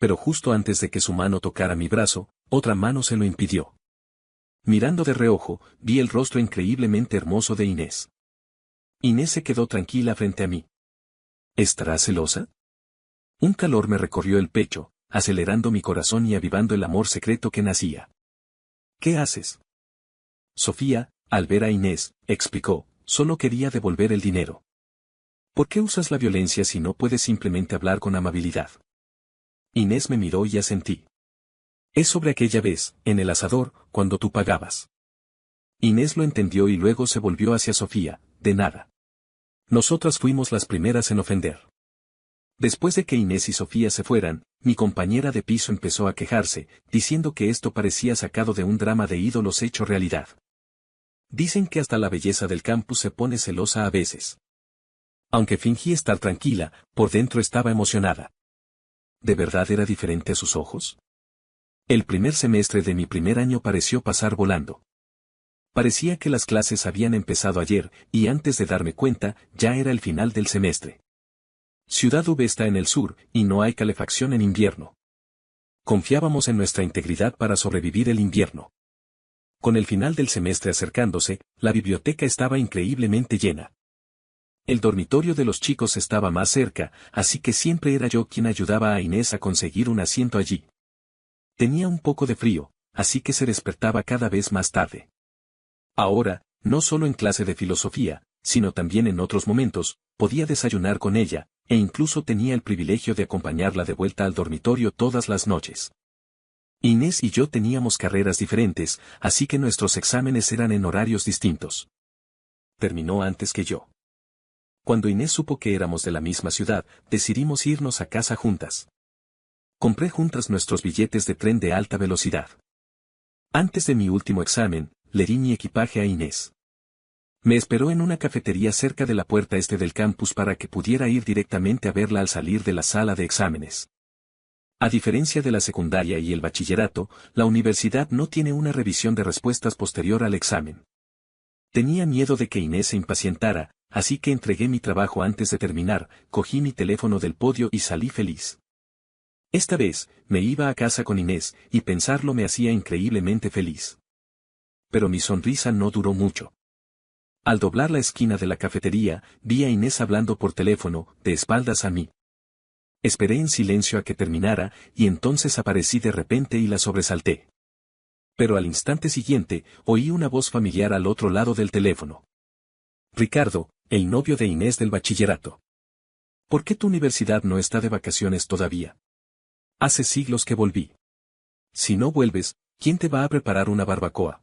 Pero justo antes de que su mano tocara mi brazo, otra mano se lo impidió. Mirando de reojo, vi el rostro increíblemente hermoso de Inés. Inés se quedó tranquila frente a mí. ¿Estará celosa? Un calor me recorrió el pecho, acelerando mi corazón y avivando el amor secreto que nacía. ¿Qué haces? Sofía, al ver a Inés, explicó, solo quería devolver el dinero. ¿Por qué usas la violencia si no puedes simplemente hablar con amabilidad? Inés me miró y asentí. Es sobre aquella vez, en el asador, cuando tú pagabas. Inés lo entendió y luego se volvió hacia Sofía, de nada. Nosotras fuimos las primeras en ofender. Después de que Inés y Sofía se fueran, mi compañera de piso empezó a quejarse, diciendo que esto parecía sacado de un drama de ídolos hecho realidad. Dicen que hasta la belleza del campus se pone celosa a veces. Aunque fingí estar tranquila, por dentro estaba emocionada. ¿De verdad era diferente a sus ojos? El primer semestre de mi primer año pareció pasar volando. Parecía que las clases habían empezado ayer, y antes de darme cuenta, ya era el final del semestre. Ciudad V está en el sur, y no hay calefacción en invierno. Confiábamos en nuestra integridad para sobrevivir el invierno. Con el final del semestre acercándose, la biblioteca estaba increíblemente llena. El dormitorio de los chicos estaba más cerca, así que siempre era yo quien ayudaba a Inés a conseguir un asiento allí. Tenía un poco de frío, así que se despertaba cada vez más tarde. Ahora, no solo en clase de filosofía, sino también en otros momentos, podía desayunar con ella, e incluso tenía el privilegio de acompañarla de vuelta al dormitorio todas las noches. Inés y yo teníamos carreras diferentes, así que nuestros exámenes eran en horarios distintos. Terminó antes que yo. Cuando Inés supo que éramos de la misma ciudad, decidimos irnos a casa juntas. Compré juntas nuestros billetes de tren de alta velocidad. Antes de mi último examen, le di mi equipaje a Inés. Me esperó en una cafetería cerca de la puerta este del campus para que pudiera ir directamente a verla al salir de la sala de exámenes. A diferencia de la secundaria y el bachillerato, la universidad no tiene una revisión de respuestas posterior al examen. Tenía miedo de que Inés se impacientara, así que entregué mi trabajo antes de terminar, cogí mi teléfono del podio y salí feliz. Esta vez, me iba a casa con Inés, y pensarlo me hacía increíblemente feliz. Pero mi sonrisa no duró mucho. Al doblar la esquina de la cafetería, vi a Inés hablando por teléfono, de espaldas a mí. Esperé en silencio a que terminara, y entonces aparecí de repente y la sobresalté. Pero al instante siguiente, oí una voz familiar al otro lado del teléfono. Ricardo, el novio de Inés del bachillerato. ¿Por qué tu universidad no está de vacaciones todavía? Hace siglos que volví. Si no vuelves, ¿quién te va a preparar una barbacoa?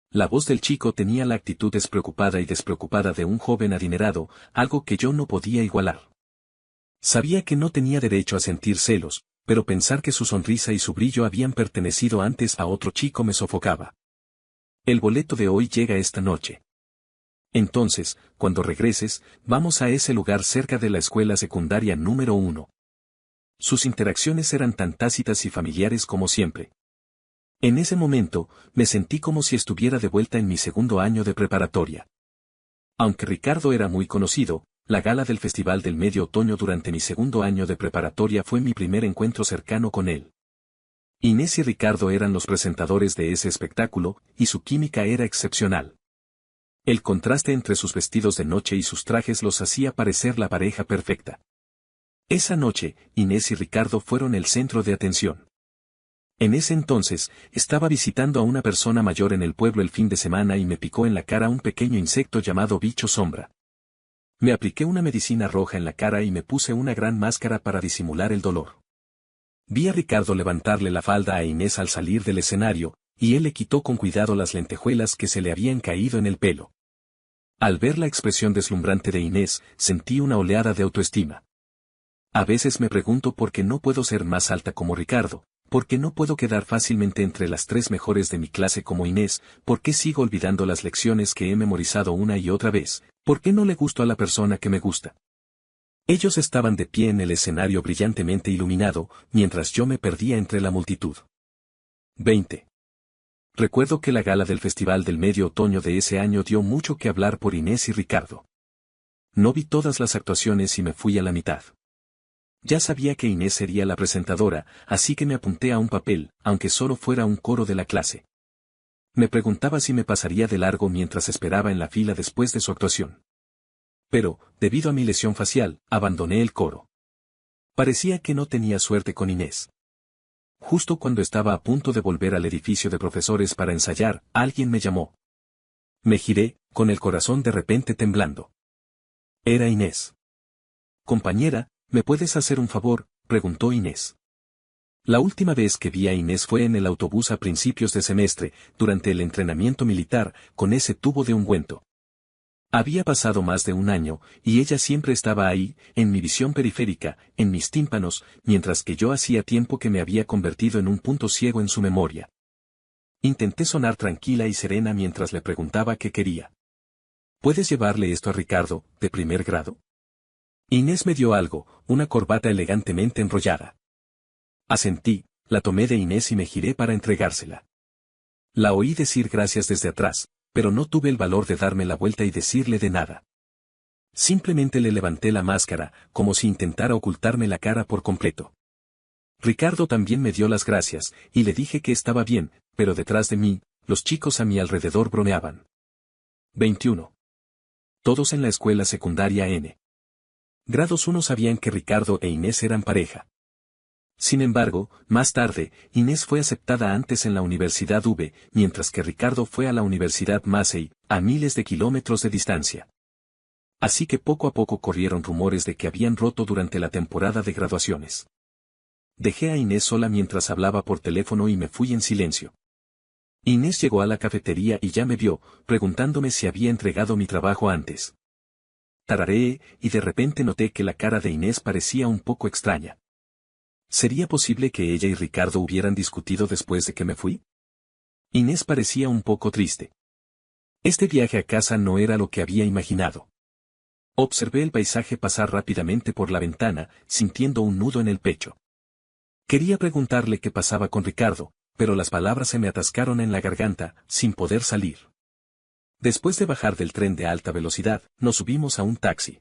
La voz del chico tenía la actitud despreocupada y despreocupada de un joven adinerado, algo que yo no podía igualar. Sabía que no tenía derecho a sentir celos, pero pensar que su sonrisa y su brillo habían pertenecido antes a otro chico me sofocaba. El boleto de hoy llega esta noche. Entonces, cuando regreses, vamos a ese lugar cerca de la escuela secundaria número 1. Sus interacciones eran tan tácitas y familiares como siempre. En ese momento, me sentí como si estuviera de vuelta en mi segundo año de preparatoria. Aunque Ricardo era muy conocido, la gala del Festival del Medio Otoño durante mi segundo año de preparatoria fue mi primer encuentro cercano con él. Inés y Ricardo eran los presentadores de ese espectáculo, y su química era excepcional. El contraste entre sus vestidos de noche y sus trajes los hacía parecer la pareja perfecta. Esa noche, Inés y Ricardo fueron el centro de atención. En ese entonces, estaba visitando a una persona mayor en el pueblo el fin de semana y me picó en la cara un pequeño insecto llamado bicho sombra. Me apliqué una medicina roja en la cara y me puse una gran máscara para disimular el dolor. Vi a Ricardo levantarle la falda a Inés al salir del escenario, y él le quitó con cuidado las lentejuelas que se le habían caído en el pelo. Al ver la expresión deslumbrante de Inés, sentí una oleada de autoestima. A veces me pregunto por qué no puedo ser más alta como Ricardo, por qué no puedo quedar fácilmente entre las 3 mejores de mi clase como Inés, por qué sigo olvidando las lecciones que he memorizado una y otra vez, por qué no le gusto a la persona que me gusta. Ellos estaban de pie en el escenario brillantemente iluminado, mientras yo me perdía entre la multitud. 20. Recuerdo que la gala del Festival del Medio Otoño de ese año dio mucho que hablar por Inés y Ricardo. No vi todas las actuaciones y me fui a la mitad. Ya sabía que Inés sería la presentadora, así que me apunté a un papel, aunque solo fuera un coro de la clase. Me preguntaba si me pasaría de largo mientras esperaba en la fila después de su actuación. Pero, debido a mi lesión facial, abandoné el coro. Parecía que no tenía suerte con Inés. Justo cuando estaba a punto de volver al edificio de profesores para ensayar, alguien me llamó. Me giré, con el corazón de repente temblando. Era Inés. Compañera, ¿me puedes hacer un favor?, preguntó Inés. La última vez que vi a Inés fue en el autobús a principios de semestre, durante el entrenamiento militar, con ese tubo de ungüento. Había pasado más de un año, y ella siempre estaba ahí, en mi visión periférica, en mis tímpanos, mientras que yo hacía tiempo que me había convertido en un punto ciego en su memoria. Intenté sonar tranquila y serena mientras le preguntaba qué quería. ¿Puedes llevarle esto a Ricardo, de primer grado? Inés me dio algo, una corbata elegantemente enrollada. Asentí, la tomé de Inés y me giré para entregársela. La oí decir gracias desde atrás, pero no tuve el valor de darme la vuelta y decirle de nada. Simplemente le levanté la máscara, como si intentara ocultarme la cara por completo. Ricardo también me dio las gracias, y le dije que estaba bien, pero detrás de mí, los chicos a mi alrededor bromeaban. 21. Todos en la escuela secundaria N. Grados 1 sabían que Ricardo e Inés eran pareja. Sin embargo, más tarde, Inés fue aceptada antes en la Universidad V, mientras que Ricardo fue a la Universidad Massey, a miles de kilómetros de distancia. Así que poco a poco corrieron rumores de que habían roto durante la temporada de graduaciones. Dejé a Inés sola mientras hablaba por teléfono y me fui en silencio. Inés llegó a la cafetería y ya me vio, preguntándome si había entregado mi trabajo antes. Tarareé, y de repente noté que la cara de Inés parecía un poco extraña. ¿Sería posible que ella y Ricardo hubieran discutido después de que me fui? Inés parecía un poco triste. Este viaje a casa no era lo que había imaginado. Observé el paisaje pasar rápidamente por la ventana, sintiendo un nudo en el pecho. Quería preguntarle qué pasaba con Ricardo, pero las palabras se me atascaron en la garganta, sin poder salir. Después de bajar del tren de alta velocidad, nos subimos a un taxi.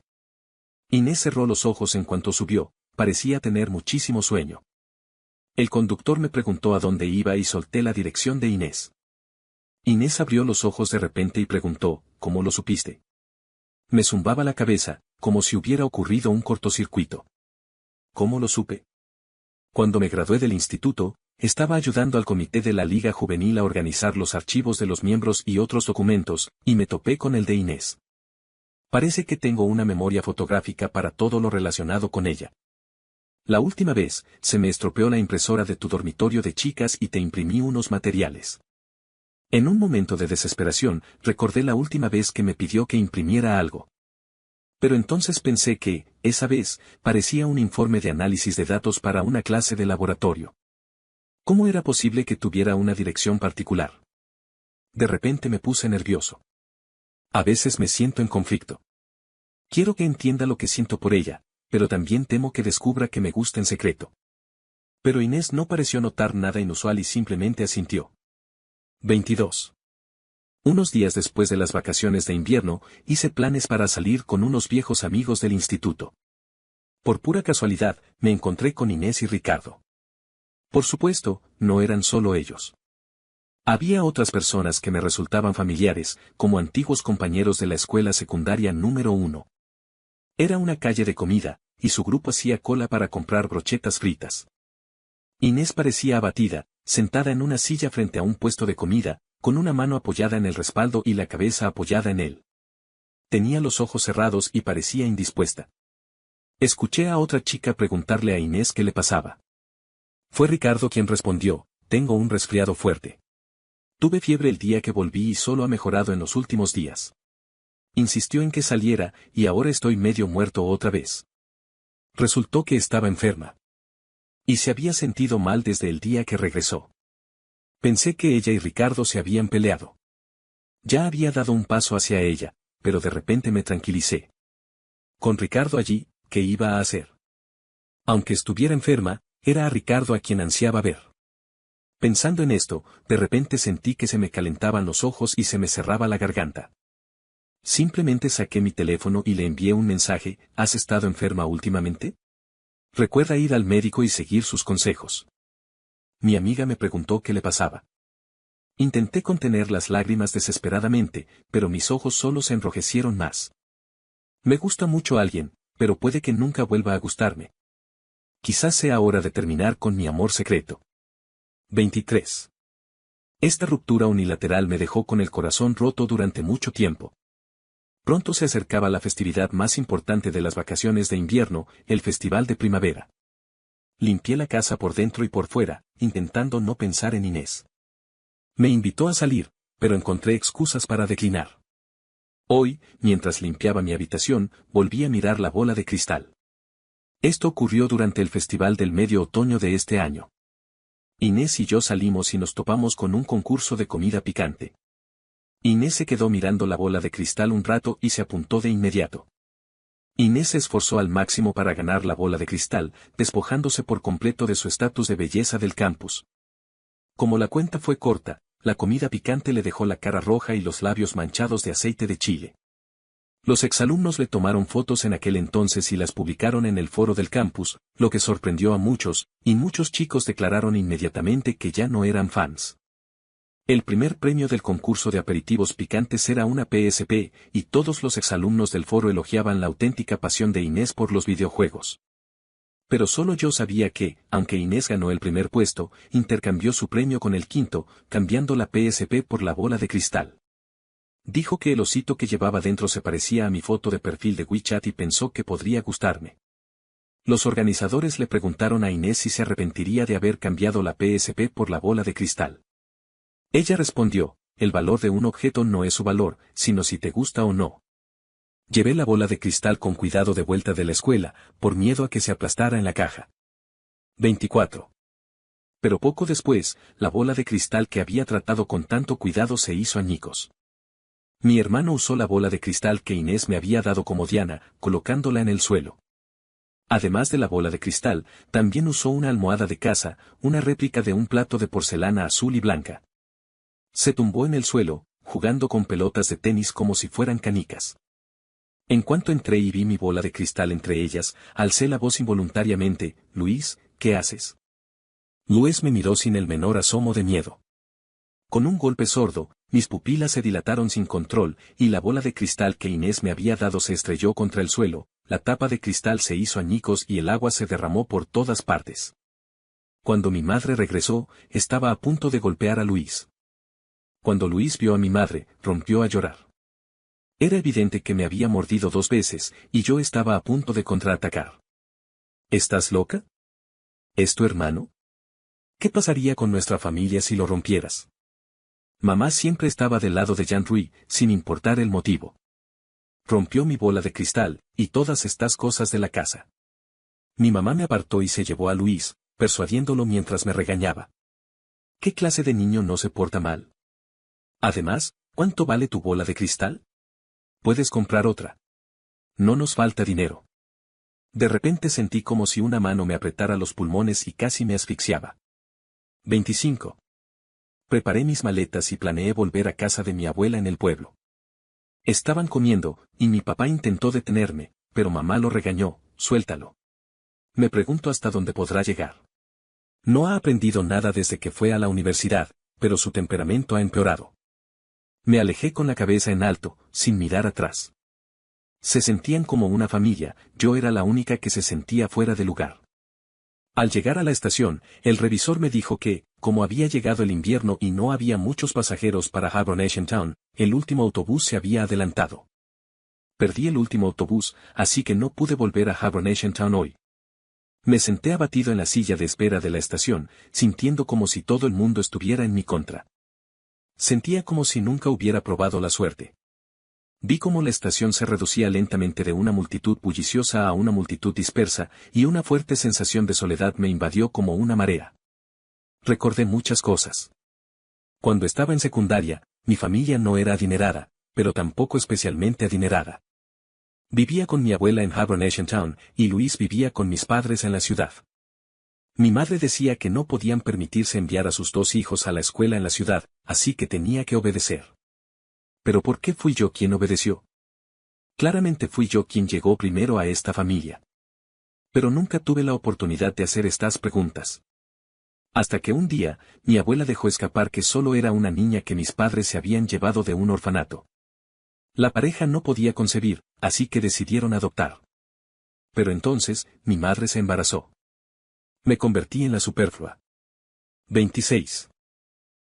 Inés cerró los ojos en cuanto subió, parecía tener muchísimo sueño. El conductor me preguntó a dónde iba y solté la dirección de Inés. Inés abrió los ojos de repente y preguntó, ¿cómo lo supiste? Me zumbaba la cabeza, como si hubiera ocurrido un cortocircuito. ¿Cómo lo supe? Cuando me gradué del instituto, estaba ayudando al comité de la Liga Juvenil a organizar los archivos de los miembros y otros documentos, y me topé con el de Inés. Parece que tengo una memoria fotográfica para todo lo relacionado con ella. La última vez, se me estropeó la impresora de tu dormitorio de chicas y te imprimí unos materiales. En un momento de desesperación, recordé la última vez que me pidió que imprimiera algo. Pero entonces pensé que, esa vez, parecía un informe de análisis de datos para una clase de laboratorio. ¿Cómo era posible que tuviera una dirección particular? De repente me puse nervioso. A veces me siento en conflicto. Quiero que entienda lo que siento por ella, pero también temo que descubra que me gusta en secreto. Pero Inés no pareció notar nada inusual y simplemente asintió. 22. Unos días después de las vacaciones de invierno, hice planes para salir con unos viejos amigos del instituto. Por pura casualidad, me encontré con Inés y Ricardo. Por supuesto, no eran solo ellos. Había otras personas que me resultaban familiares, como antiguos compañeros de la escuela secundaria número 1. Era una calle de comida, y su grupo hacía cola para comprar brochetas fritas. Inés parecía abatida, sentada en una silla frente a un puesto de comida, con una mano apoyada en el respaldo y la cabeza apoyada en él. Tenía los ojos cerrados y parecía indispuesta. Escuché a otra chica preguntarle a Inés qué le pasaba. Fue Ricardo quien respondió, tengo un resfriado fuerte. Tuve fiebre el día que volví y solo ha mejorado en los últimos días. Insistió en que saliera, y ahora estoy medio muerto otra vez. Resultó que estaba enferma. Y se había sentido mal desde el día que regresó. Pensé que ella y Ricardo se habían peleado. Ya había dado un paso hacia ella, pero de repente me tranquilicé. Con Ricardo allí, ¿qué iba a hacer? Aunque estuviera enferma, era a Ricardo a quien ansiaba ver. Pensando en esto, de repente sentí que se me calentaban los ojos y se me cerraba la garganta. Simplemente saqué mi teléfono y le envié un mensaje, ¿has estado enferma últimamente? Recuerda ir al médico y seguir sus consejos. Mi amiga me preguntó qué le pasaba. Intenté contener las lágrimas desesperadamente, pero mis ojos solo se enrojecieron más. Me gusta mucho alguien, pero puede que nunca vuelva a gustarme. Quizás sea hora de terminar con mi amor secreto. 23. Esta ruptura unilateral me dejó con el corazón roto durante mucho tiempo. Pronto se acercaba la festividad más importante de las vacaciones de invierno, el Festival de Primavera. Limpié la casa por dentro y por fuera, intentando no pensar en Inés. Me invitó a salir, pero encontré excusas para declinar. Hoy, mientras limpiaba mi habitación, volví a mirar la bola de cristal. Esto ocurrió durante el Festival del Medio Otoño de este año. Inés y yo salimos y nos topamos con un concurso de comida picante. Inés se quedó mirando la bola de cristal un rato y se apuntó de inmediato. Inés se esforzó al máximo para ganar la bola de cristal, despojándose por completo de su estatus de belleza del campus. Como la cuenta fue corta, la comida picante le dejó la cara roja y los labios manchados de aceite de chile. Los exalumnos le tomaron fotos en aquel entonces y las publicaron en el foro del campus, lo que sorprendió a muchos, y muchos chicos declararon inmediatamente que ya no eran fans. El primer premio del concurso de aperitivos picantes era una PSP, y todos los exalumnos del foro elogiaban la auténtica pasión de Inés por los videojuegos. Pero solo yo sabía que, aunque Inés ganó el primer puesto, intercambió su premio con el quinto, cambiando la PSP por la bola de cristal. Dijo que el osito que llevaba dentro se parecía a mi foto de perfil de WeChat y pensó que podría gustarme. Los organizadores le preguntaron a Inés si se arrepentiría de haber cambiado la PSP por la bola de cristal. Ella respondió, el valor de un objeto no es su valor, sino si te gusta o no. Llevé la bola de cristal con cuidado de vuelta de la escuela, por miedo a que se aplastara en la caja. 24. Pero poco después, la bola de cristal que había tratado con tanto cuidado se hizo añicos. Mi hermano usó la bola de cristal que Inés me había dado como diana, colocándola en el suelo. Además de la bola de cristal, también usó una almohada de casa, una réplica de un plato de porcelana azul y blanca. Se tumbó en el suelo, jugando con pelotas de tenis como si fueran canicas. En cuanto entré y vi mi bola de cristal entre ellas, alcé la voz involuntariamente, Luis, ¿qué haces? Luis me miró sin el menor asomo de miedo. Con un golpe sordo, mis pupilas se dilataron sin control, y la bola de cristal que Inés me había dado se estrelló contra el suelo, la tapa de cristal se hizo añicos y el agua se derramó por todas partes. Cuando mi madre regresó, estaba a punto de golpear a Luis. Cuando Luis vio a mi madre, rompió a llorar. Era evidente que me había mordido 2 veces, y yo estaba a punto de contraatacar. ¿Estás loca? ¿Es tu hermano? ¿Qué pasaría con nuestra familia si lo rompieras? Mamá siempre estaba del lado de Jean-Louis, sin importar el motivo. Rompió mi bola de cristal, y todas estas cosas de la casa. Mi mamá me apartó y se llevó a Luis, persuadiéndolo mientras me regañaba. ¿Qué clase de niño no se porta mal? Además, ¿cuánto vale tu bola de cristal? Puedes comprar otra. No nos falta dinero. De repente sentí como si una mano me apretara los pulmones y casi me asfixiaba. 25. Preparé mis maletas y planeé volver a casa de mi abuela en el pueblo. Estaban comiendo, y mi papá intentó detenerme, pero mamá lo regañó, suéltalo. Me pregunto hasta dónde podrá llegar. No ha aprendido nada desde que fue a la universidad, pero su temperamento ha empeorado. Me alejé con la cabeza en alto, sin mirar atrás. Se sentían como una familia, yo era la única que se sentía fuera de lugar. Al llegar a la estación, el revisor me dijo que, como había llegado el invierno y no había muchos pasajeros para Habronation Town, el último autobús se había adelantado. Perdí el último autobús, así que no pude volver a Habronation Town hoy. Me senté abatido en la silla de espera de la estación, sintiendo como si todo el mundo estuviera en mi contra. Sentía como si nunca hubiera probado la suerte. Vi cómo la estación se reducía lentamente de una multitud bulliciosa a una multitud dispersa, y una fuerte sensación de soledad me invadió como una marea. Recordé muchas cosas. Cuando estaba en secundaria, mi familia no era adinerada, pero tampoco especialmente adinerada. Vivía con mi abuela en Habronation Town, y Luis vivía con mis padres en la ciudad. Mi madre decía que no podían permitirse enviar a sus 2 hijos a la escuela en la ciudad, así que tenía que obedecer. ¿Pero por qué fui yo quien obedeció? Claramente fui yo quien llegó primero a esta familia. Pero nunca tuve la oportunidad de hacer estas preguntas. Hasta que un día, mi abuela dejó escapar que solo era una niña que mis padres se habían llevado de un orfanato. La pareja no podía concebir, así que decidieron adoptar. Pero entonces, mi madre se embarazó. Me convertí en la superflua. 26.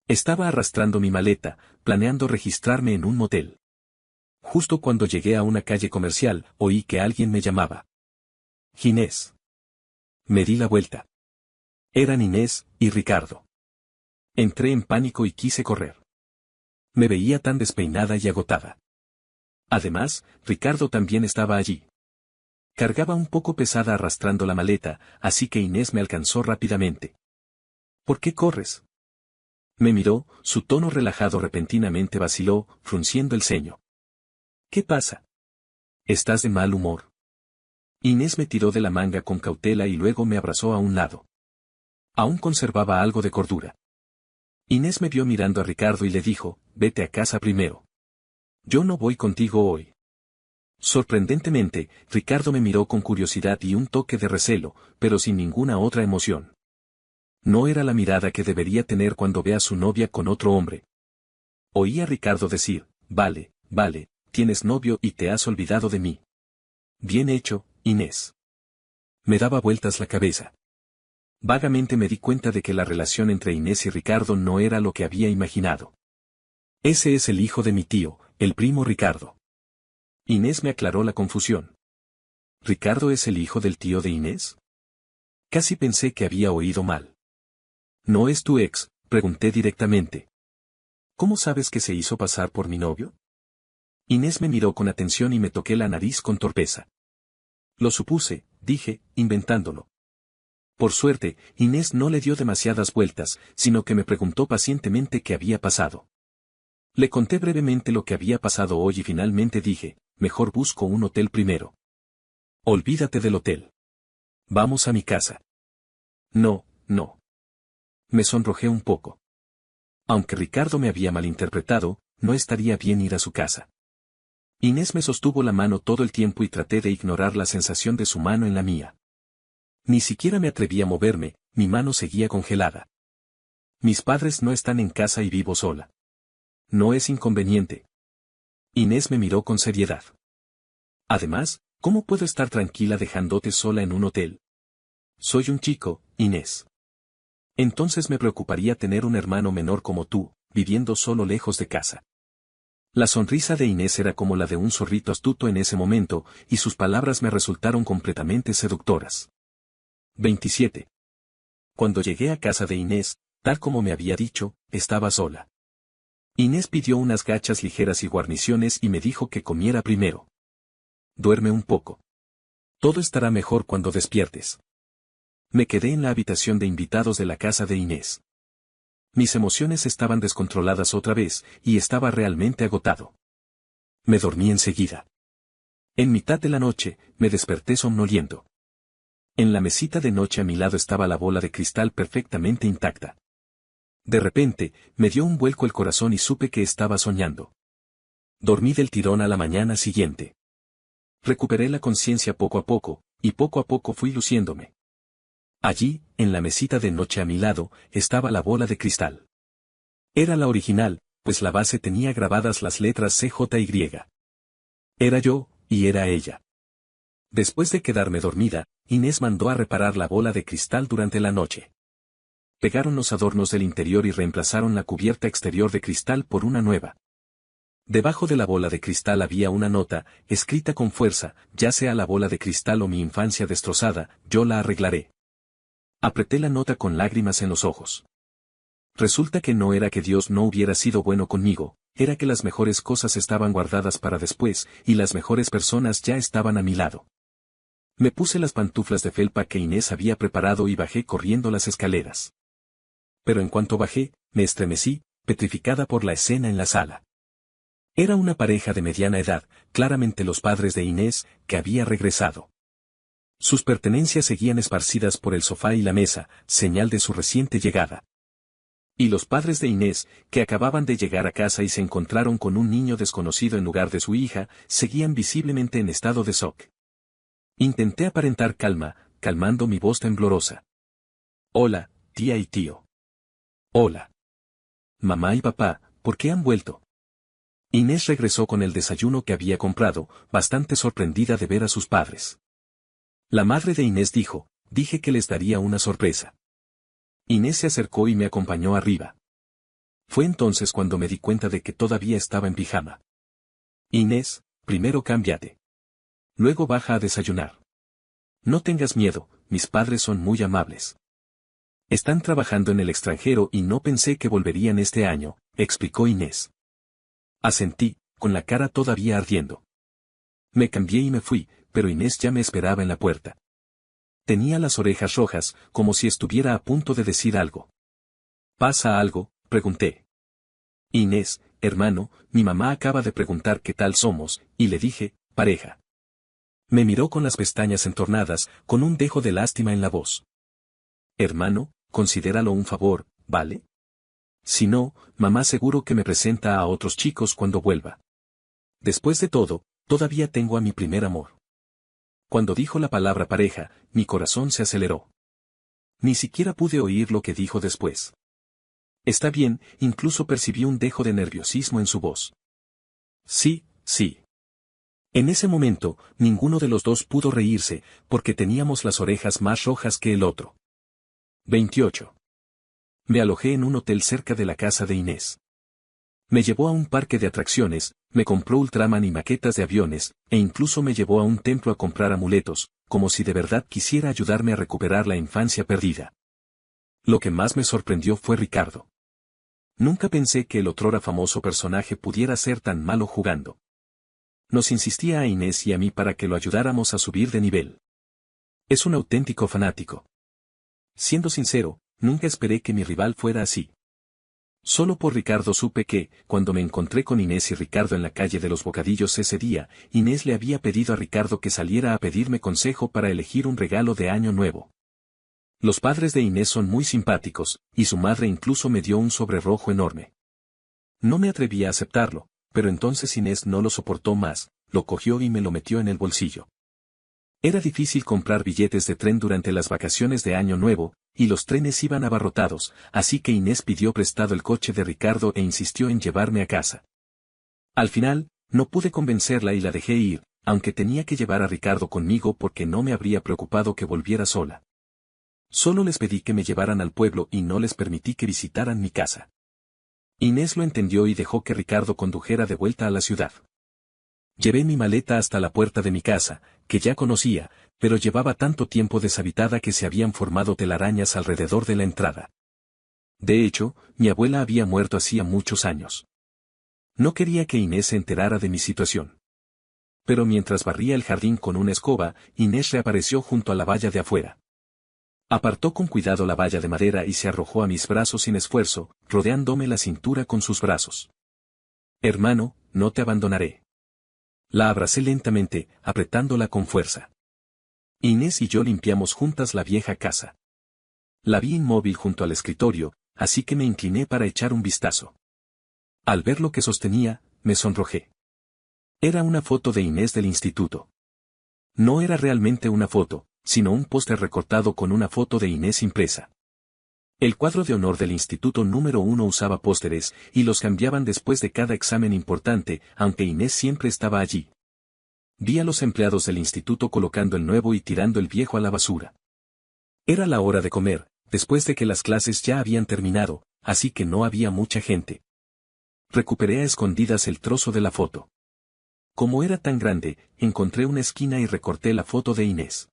Estaba arrastrando mi maleta, planeando registrarme en un motel. Justo cuando llegué a una calle comercial, oí que alguien me llamaba. Inés. Me di la vuelta. Eran Inés y Ricardo. Entré en pánico y quise correr. Me veía tan despeinada y agotada. Además, Ricardo también estaba allí. Cargaba un poco pesada arrastrando la maleta, así que Inés me alcanzó rápidamente. ¿Por qué corres? Me miró, su tono relajado repentinamente vaciló, frunciendo el ceño. ¿Qué pasa? ¿Estás de mal humor? Inés me tiró de la manga con cautela y luego me abrazó a un lado. Aún conservaba algo de cordura. Inés me vio mirando a Ricardo y le dijo, vete a casa primero. Yo no voy contigo hoy. Sorprendentemente, Ricardo me miró con curiosidad y un toque de recelo, pero sin ninguna otra emoción. No era la mirada que debería tener cuando ve a su novia con otro hombre. Oí a Ricardo decir, vale, tienes novio y te has olvidado de mí. Bien hecho, Inés. Me daba vueltas la cabeza. Vagamente me di cuenta de que la relación entre Inés y Ricardo no era lo que había imaginado. Ese es el hijo de mi tío, el primo Ricardo. Inés me aclaró la confusión. ¿Ricardo es el hijo del tío de Inés? Casi pensé que había oído mal. ¿No es tu ex?, pregunté directamente. ¿Cómo sabes que se hizo pasar por mi novio? Inés me miró con atención y me toqué la nariz con torpeza. Lo supuse, dije, inventándolo. Por suerte, Inés no le dio demasiadas vueltas, sino que me preguntó pacientemente qué había pasado. Le conté brevemente lo que había pasado hoy y finalmente dije, mejor busco un hotel primero. Olvídate del hotel. Vamos a mi casa. No. Me sonrojé un poco. Aunque Ricardo me había malinterpretado, no estaría bien ir a su casa. Inés me sostuvo la mano todo el tiempo y traté de ignorar la sensación de su mano en la mía. Ni siquiera me atreví a moverme, mi mano seguía congelada. Mis padres no están en casa y vivo sola. No es inconveniente. Inés me miró con seriedad. Además, ¿cómo puedo estar tranquila dejándote sola en un hotel? Soy un chico, Inés. Entonces me preocuparía tener un hermano menor como tú, viviendo solo lejos de casa. La sonrisa de Inés era como la de un zorrito astuto en ese momento, y sus palabras me resultaron completamente seductoras. 27. Cuando llegué a casa de Inés, tal como me había dicho, estaba sola. Inés pidió unas gachas ligeras y guarniciones y me dijo que comiera primero. Duerme un poco. Todo estará mejor cuando despiertes. Me quedé en la habitación de invitados de la casa de Inés. Mis emociones estaban descontroladas otra vez, y estaba realmente agotado. Me dormí enseguida. En mitad de la noche, me desperté somnoliento. En la mesita de noche a mi lado estaba la bola de cristal perfectamente intacta. De repente, me dio un vuelco el corazón y supe que estaba soñando. Dormí del tirón a la mañana siguiente. Recuperé la conciencia poco a poco fui luciéndome. Allí, en la mesita de noche a mi lado, estaba la bola de cristal. Era la original, pues la base tenía grabadas las letras CJY. Era yo, y era ella. Después de quedarme dormida, Inés mandó a reparar la bola de cristal durante la noche. Pegaron los adornos del interior y reemplazaron la cubierta exterior de cristal por una nueva. Debajo de la bola de cristal había una nota, escrita con fuerza, ya sea la bola de cristal o mi infancia destrozada, yo la arreglaré. Apreté la nota con lágrimas en los ojos. Resulta que no era que Dios no hubiera sido bueno conmigo, era que las mejores cosas estaban guardadas para después, y las mejores personas ya estaban a mi lado. Me puse las pantuflas de felpa que Inés había preparado y bajé corriendo las escaleras. Pero en cuanto bajé, me estremecí, petrificada por la escena en la sala. Era una pareja de mediana edad, claramente los padres de Inés, que había regresado. Sus pertenencias seguían esparcidas por el sofá y la mesa, señal de su reciente llegada. Y los padres de Inés, que acababan de llegar a casa y se encontraron con un niño desconocido en lugar de su hija, seguían visiblemente en estado de shock. Intenté aparentar calma, calmando mi voz temblorosa. Hola, tía y tío. Hola. Mamá y papá, ¿por qué han vuelto? Inés regresó con el desayuno que había comprado, bastante sorprendida de ver a sus padres. La madre de Inés dijo, dije que les daría una sorpresa. Inés se acercó y me acompañó arriba. Fue entonces cuando me di cuenta de que todavía estaba en pijama. Inés, primero cámbiate. Luego baja a desayunar. No tengas miedo, mis padres son muy amables. Están trabajando en el extranjero y no pensé que volverían este año, explicó Inés. Asentí, con la cara todavía ardiendo. Me cambié y me fui, pero Inés ya me esperaba en la puerta. Tenía las orejas rojas, como si estuviera a punto de decir algo. ¿Pasa algo?, pregunté. Inés, hermano, mi mamá acaba de preguntar qué tal somos, y le dije, pareja. Me miró con las pestañas entornadas, con un dejo de lástima en la voz. Hermano, considéralo un favor, ¿vale? Si no, mamá seguro que me presenta a otros chicos cuando vuelva. Después de todo, todavía tengo a mi primer amor. Cuando dijo la palabra pareja, mi corazón se aceleró. Ni siquiera pude oír lo que dijo después. Está bien, incluso percibí un dejo de nerviosismo en su voz. Sí, sí. En ese momento, ninguno de los dos pudo reírse, porque teníamos las orejas más rojas que el otro. 28. Me alojé en un hotel cerca de la casa de Inés. Me llevó a un parque de atracciones, me compró Ultraman y maquetas de aviones, e incluso me llevó a un templo a comprar amuletos, como si de verdad quisiera ayudarme a recuperar la infancia perdida. Lo que más me sorprendió fue Ricardo. Nunca pensé que el otrora famoso personaje pudiera ser tan malo jugando. Nos insistía a Inés y a mí para que lo ayudáramos a subir de nivel. Es un auténtico fanático. Siendo sincero, nunca esperé que mi rival fuera así. Solo por Ricardo supe que, cuando me encontré con Inés y Ricardo en la calle de los Bocadillos ese día, Inés le había pedido a Ricardo que saliera a pedirme consejo para elegir un regalo de Año Nuevo. Los padres de Inés son muy simpáticos, y su madre incluso me dio un sobre rojo enorme. No me atreví a aceptarlo, pero entonces Inés no lo soportó más, lo cogió y me lo metió en el bolsillo. Era difícil comprar billetes de tren durante las vacaciones de Año Nuevo, y los trenes iban abarrotados, así que Inés pidió prestado el coche de Ricardo e insistió en llevarme a casa. Al final, no pude convencerla y la dejé ir, aunque tenía que llevar a Ricardo conmigo porque no me habría preocupado que volviera sola. Solo les pedí que me llevaran al pueblo y no les permití que visitaran mi casa. Inés lo entendió y dejó que Ricardo condujera de vuelta a la ciudad. Llevé mi maleta hasta la puerta de mi casa, que ya conocía, pero llevaba tanto tiempo deshabitada que se habían formado telarañas alrededor de la entrada. De hecho, mi abuela había muerto hacía muchos años. No quería que Inés se enterara de mi situación. Pero mientras barría el jardín con una escoba, Inés reapareció junto a la valla de afuera. Apartó con cuidado la valla de madera y se arrojó a mis brazos sin esfuerzo, rodeándome la cintura con sus brazos. Hermano, no te abandonaré. La abracé lentamente, apretándola con fuerza. Inés y yo limpiamos juntas la vieja casa. La vi inmóvil junto al escritorio, así que me incliné para echar un vistazo. Al ver lo que sostenía, me sonrojé. Era una foto de Inés del instituto. No era realmente una foto, sino un póster recortado con una foto de Inés impresa. El cuadro de honor del instituto número 1 usaba pósteres, y los cambiaban después de cada examen importante, aunque Inés siempre estaba allí. Vi a los empleados del instituto colocando el nuevo y tirando el viejo a la basura. Era la hora de comer, después de que las clases ya habían terminado, así que no había mucha gente. Recuperé a escondidas el trozo de la foto. Como era tan grande, encontré una esquina y recorté la foto de Inés.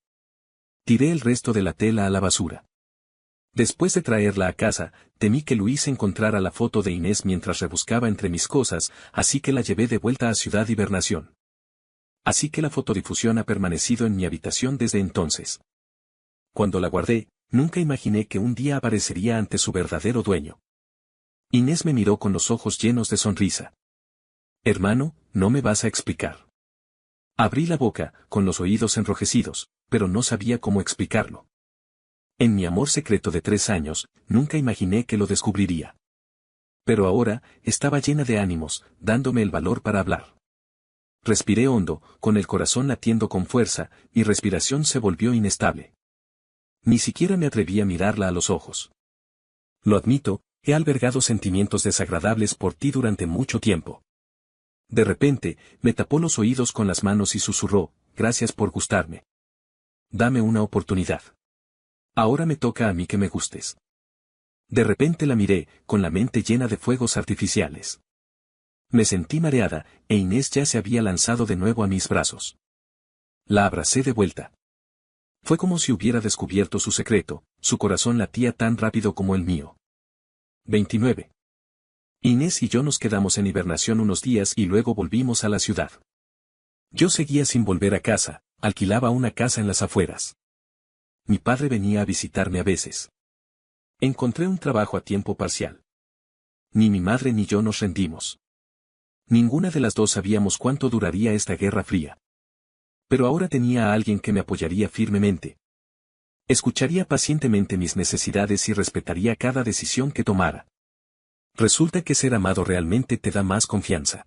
Tiré el resto de la tela a la basura. Después de traerla a casa, temí que Luis encontrara la foto de Inés mientras rebuscaba entre mis cosas, así que la llevé de vuelta a Ciudad Hibernación. Así que la fotodifusión ha permanecido en mi habitación desde entonces. Cuando la guardé, nunca imaginé que un día aparecería ante su verdadero dueño. Inés me miró con los ojos llenos de sonrisa. Hermano, no me vas a explicar. Abrí la boca, con los oídos enrojecidos, pero no sabía cómo explicarlo. En mi amor secreto de 3 años, nunca imaginé que lo descubriría. Pero ahora, estaba llena de ánimos, dándome el valor para hablar. Respiré hondo, con el corazón latiendo con fuerza, y respiración se volvió inestable. Ni siquiera me atreví a mirarla a los ojos. Lo admito, he albergado sentimientos desagradables por ti durante mucho tiempo. De repente, me tapó los oídos con las manos y susurró, gracias por gustarme. Dame una oportunidad. Ahora me toca a mí que me gustes. De repente la miré, con la mente llena de fuegos artificiales. Me sentí mareada, e Inés ya se había lanzado de nuevo a mis brazos. La abracé de vuelta. Fue como si hubiera descubierto su secreto, su corazón latía tan rápido como el mío. 29. Inés y yo nos quedamos en hibernación unos días y luego volvimos a la ciudad. Yo seguía sin volver a casa, alquilaba una casa en las afueras. Mi padre venía a visitarme a veces. Encontré un trabajo a tiempo parcial. Ni mi madre ni yo nos rendimos. Ninguna de las dos sabíamos cuánto duraría esta guerra fría. Pero ahora tenía a alguien que me apoyaría firmemente. Escucharía pacientemente mis necesidades y respetaría cada decisión que tomara. Resulta que ser amado realmente te da más confianza.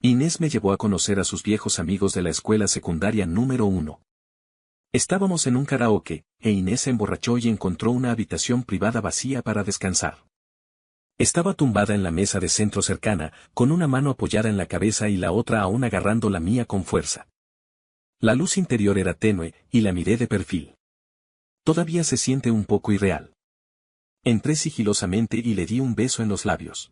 Inés me llevó a conocer a sus viejos amigos de la escuela secundaria número 1. Estábamos en un karaoke, e Inés se emborrachó y encontró una habitación privada vacía para descansar. Estaba tumbada en la mesa de centro cercana, con una mano apoyada en la cabeza y la otra aún agarrando la mía con fuerza. La luz interior era tenue, y la miré de perfil. Todavía se siente un poco irreal. Entré sigilosamente y le di un beso en los labios.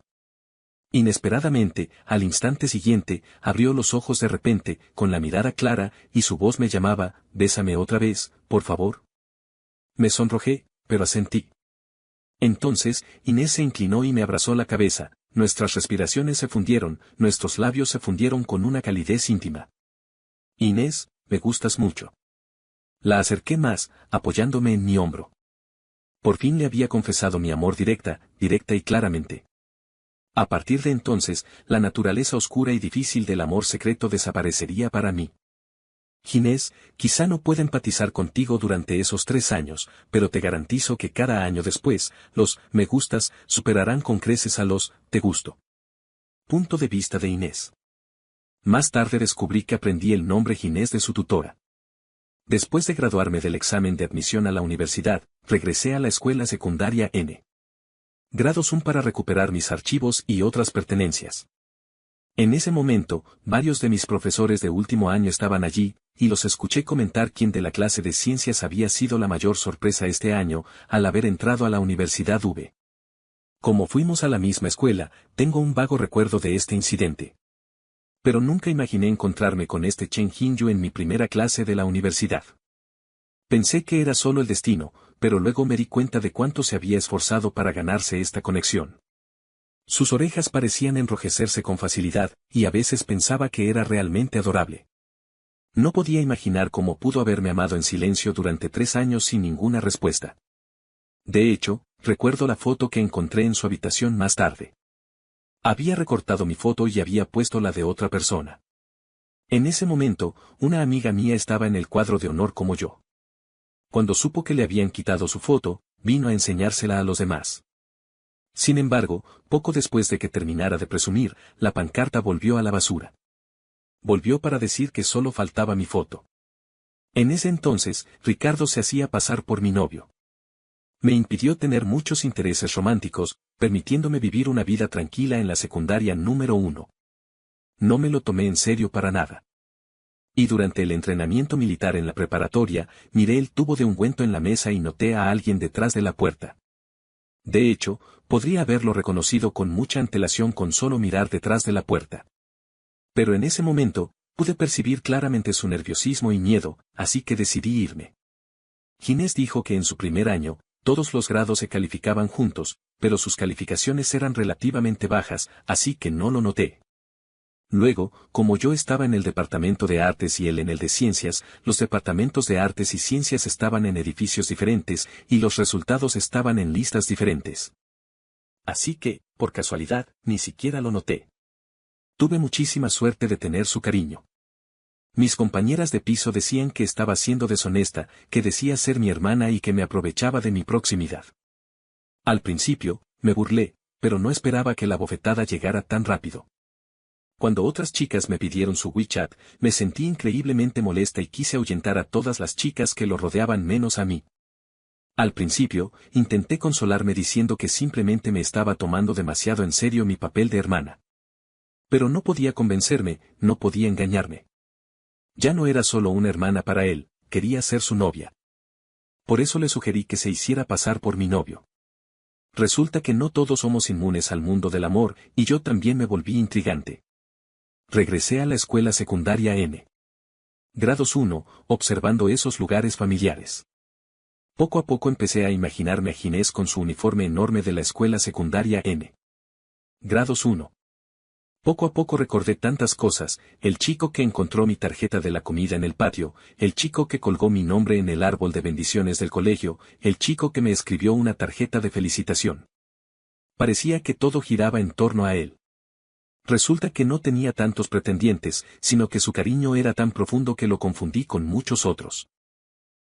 Inesperadamente, al instante siguiente, abrió los ojos de repente, con la mirada clara, y su voz me llamaba: «Bésame otra vez, por favor». Me sonrojé, pero asentí. Entonces, Inés se inclinó y me abrazó la cabeza, nuestras respiraciones se fundieron, nuestros labios se fundieron con una calidez íntima. «Inés, me gustas mucho». La acerqué más, apoyándome en mi hombro. Por fin le había confesado mi amor directa y claramente. A partir de entonces, la naturaleza oscura y difícil del amor secreto desaparecería para mí. Inés, quizá no pueda empatizar contigo durante esos 3 años, pero te garantizo que cada año después, los «me gustas» superarán con creces a los «te gusto». Punto de vista de Inés. Más tarde descubrí que aprendí el nombre Inés de su tutora. Después de graduarme del examen de admisión a la universidad, regresé a la escuela secundaria N. Grados 1 para recuperar mis archivos y otras pertenencias. En ese momento, varios de mis profesores de último año estaban allí, y los escuché comentar quién de la clase de ciencias había sido la mayor sorpresa este año, al haber entrado a la Universidad V. Como fuimos a la misma escuela, tengo un vago recuerdo de este incidente. Pero nunca imaginé encontrarme con este Chen Hinyu en mi primera clase de la universidad. Pensé que era solo el destino, pero luego me di cuenta de cuánto se había esforzado para ganarse esta conexión. Sus orejas parecían enrojecerse con facilidad, y a veces pensaba que era realmente adorable. No podía imaginar cómo pudo haberme amado en silencio durante 3 años sin ninguna respuesta. De hecho, recuerdo la foto que encontré en su habitación más tarde. Había recortado mi foto y había puesto la de otra persona. En ese momento, una amiga mía estaba en el cuadro de honor como yo. Cuando supo que le habían quitado su foto, vino a enseñársela a los demás. Sin embargo, poco después de que terminara de presumir, la pancarta volvió a la basura. Volvió para decir que solo faltaba mi foto. En ese entonces, Ricardo se hacía pasar por mi novio. Me impidió tener muchos intereses románticos, permitiéndome vivir una vida tranquila en la secundaria número 1. No me lo tomé en serio para nada. Y durante el entrenamiento militar en la preparatoria, miré el tubo de ungüento en la mesa y noté a alguien detrás de la puerta. De hecho, podría haberlo reconocido con mucha antelación con solo mirar detrás de la puerta. Pero en ese momento, pude percibir claramente su nerviosismo y miedo, así que decidí irme. Inés dijo que en su primer año, todos los grados se calificaban juntos, pero sus calificaciones eran relativamente bajas, así que no lo noté. Luego, como yo estaba en el departamento de artes y él en el de ciencias, los departamentos de artes y ciencias estaban en edificios diferentes, y los resultados estaban en listas diferentes. Así que, por casualidad, ni siquiera lo noté. Tuve muchísima suerte de tener su cariño. Mis compañeras de piso decían que estaba siendo deshonesta, que decía ser mi hermana y que me aprovechaba de mi proximidad. Al principio, me burlé, pero no esperaba que la bofetada llegara tan rápido. Cuando otras chicas me pidieron su WeChat, me sentí increíblemente molesta y quise ahuyentar a todas las chicas que lo rodeaban menos a mí. Al principio, intenté consolarme diciendo que simplemente me estaba tomando demasiado en serio mi papel de hermana. Pero no podía convencerme, no podía engañarme. Ya no era solo una hermana para él, quería ser su novia. Por eso le sugerí que se hiciera pasar por mi novio. Resulta que no todos somos inmunes al mundo del amor, y yo también me volví intrigante. Regresé a la escuela secundaria N. Grados 1, observando esos lugares familiares. Poco a poco empecé a imaginarme a Ginés con su uniforme enorme de la escuela secundaria N. Grados 1. Poco a poco recordé tantas cosas, el chico que encontró mi tarjeta de la comida en el patio, el chico que colgó mi nombre en el árbol de bendiciones del colegio, el chico que me escribió una tarjeta de felicitación. Parecía que todo giraba en torno a él. Resulta que no tenía tantos pretendientes, sino que su cariño era tan profundo que lo confundí con muchos otros.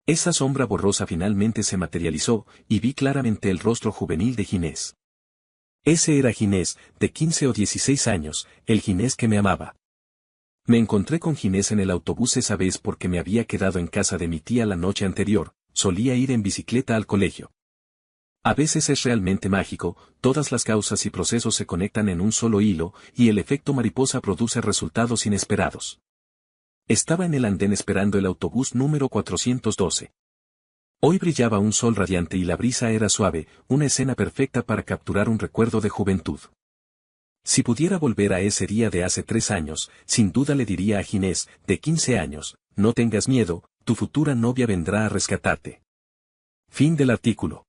Esa sombra borrosa finalmente se materializó, y vi claramente el rostro juvenil de Ginés. Ese era Ginés, de 15 o 16 años, el Ginés que me amaba. Me encontré con Ginés en el autobús esa vez porque me había quedado en casa de mi tía la noche anterior, solía ir en bicicleta al colegio. A veces es realmente mágico, todas las causas y procesos se conectan en un solo hilo, y el efecto mariposa produce resultados inesperados. Estaba en el andén esperando el autobús número 412. Hoy brillaba un sol radiante y la brisa era suave, una escena perfecta para capturar un recuerdo de juventud. Si pudiera volver a ese día de hace 3 años, sin duda le diría a Ginés, de 15 años, no tengas miedo, tu futura novia vendrá a rescatarte. Fin del artículo.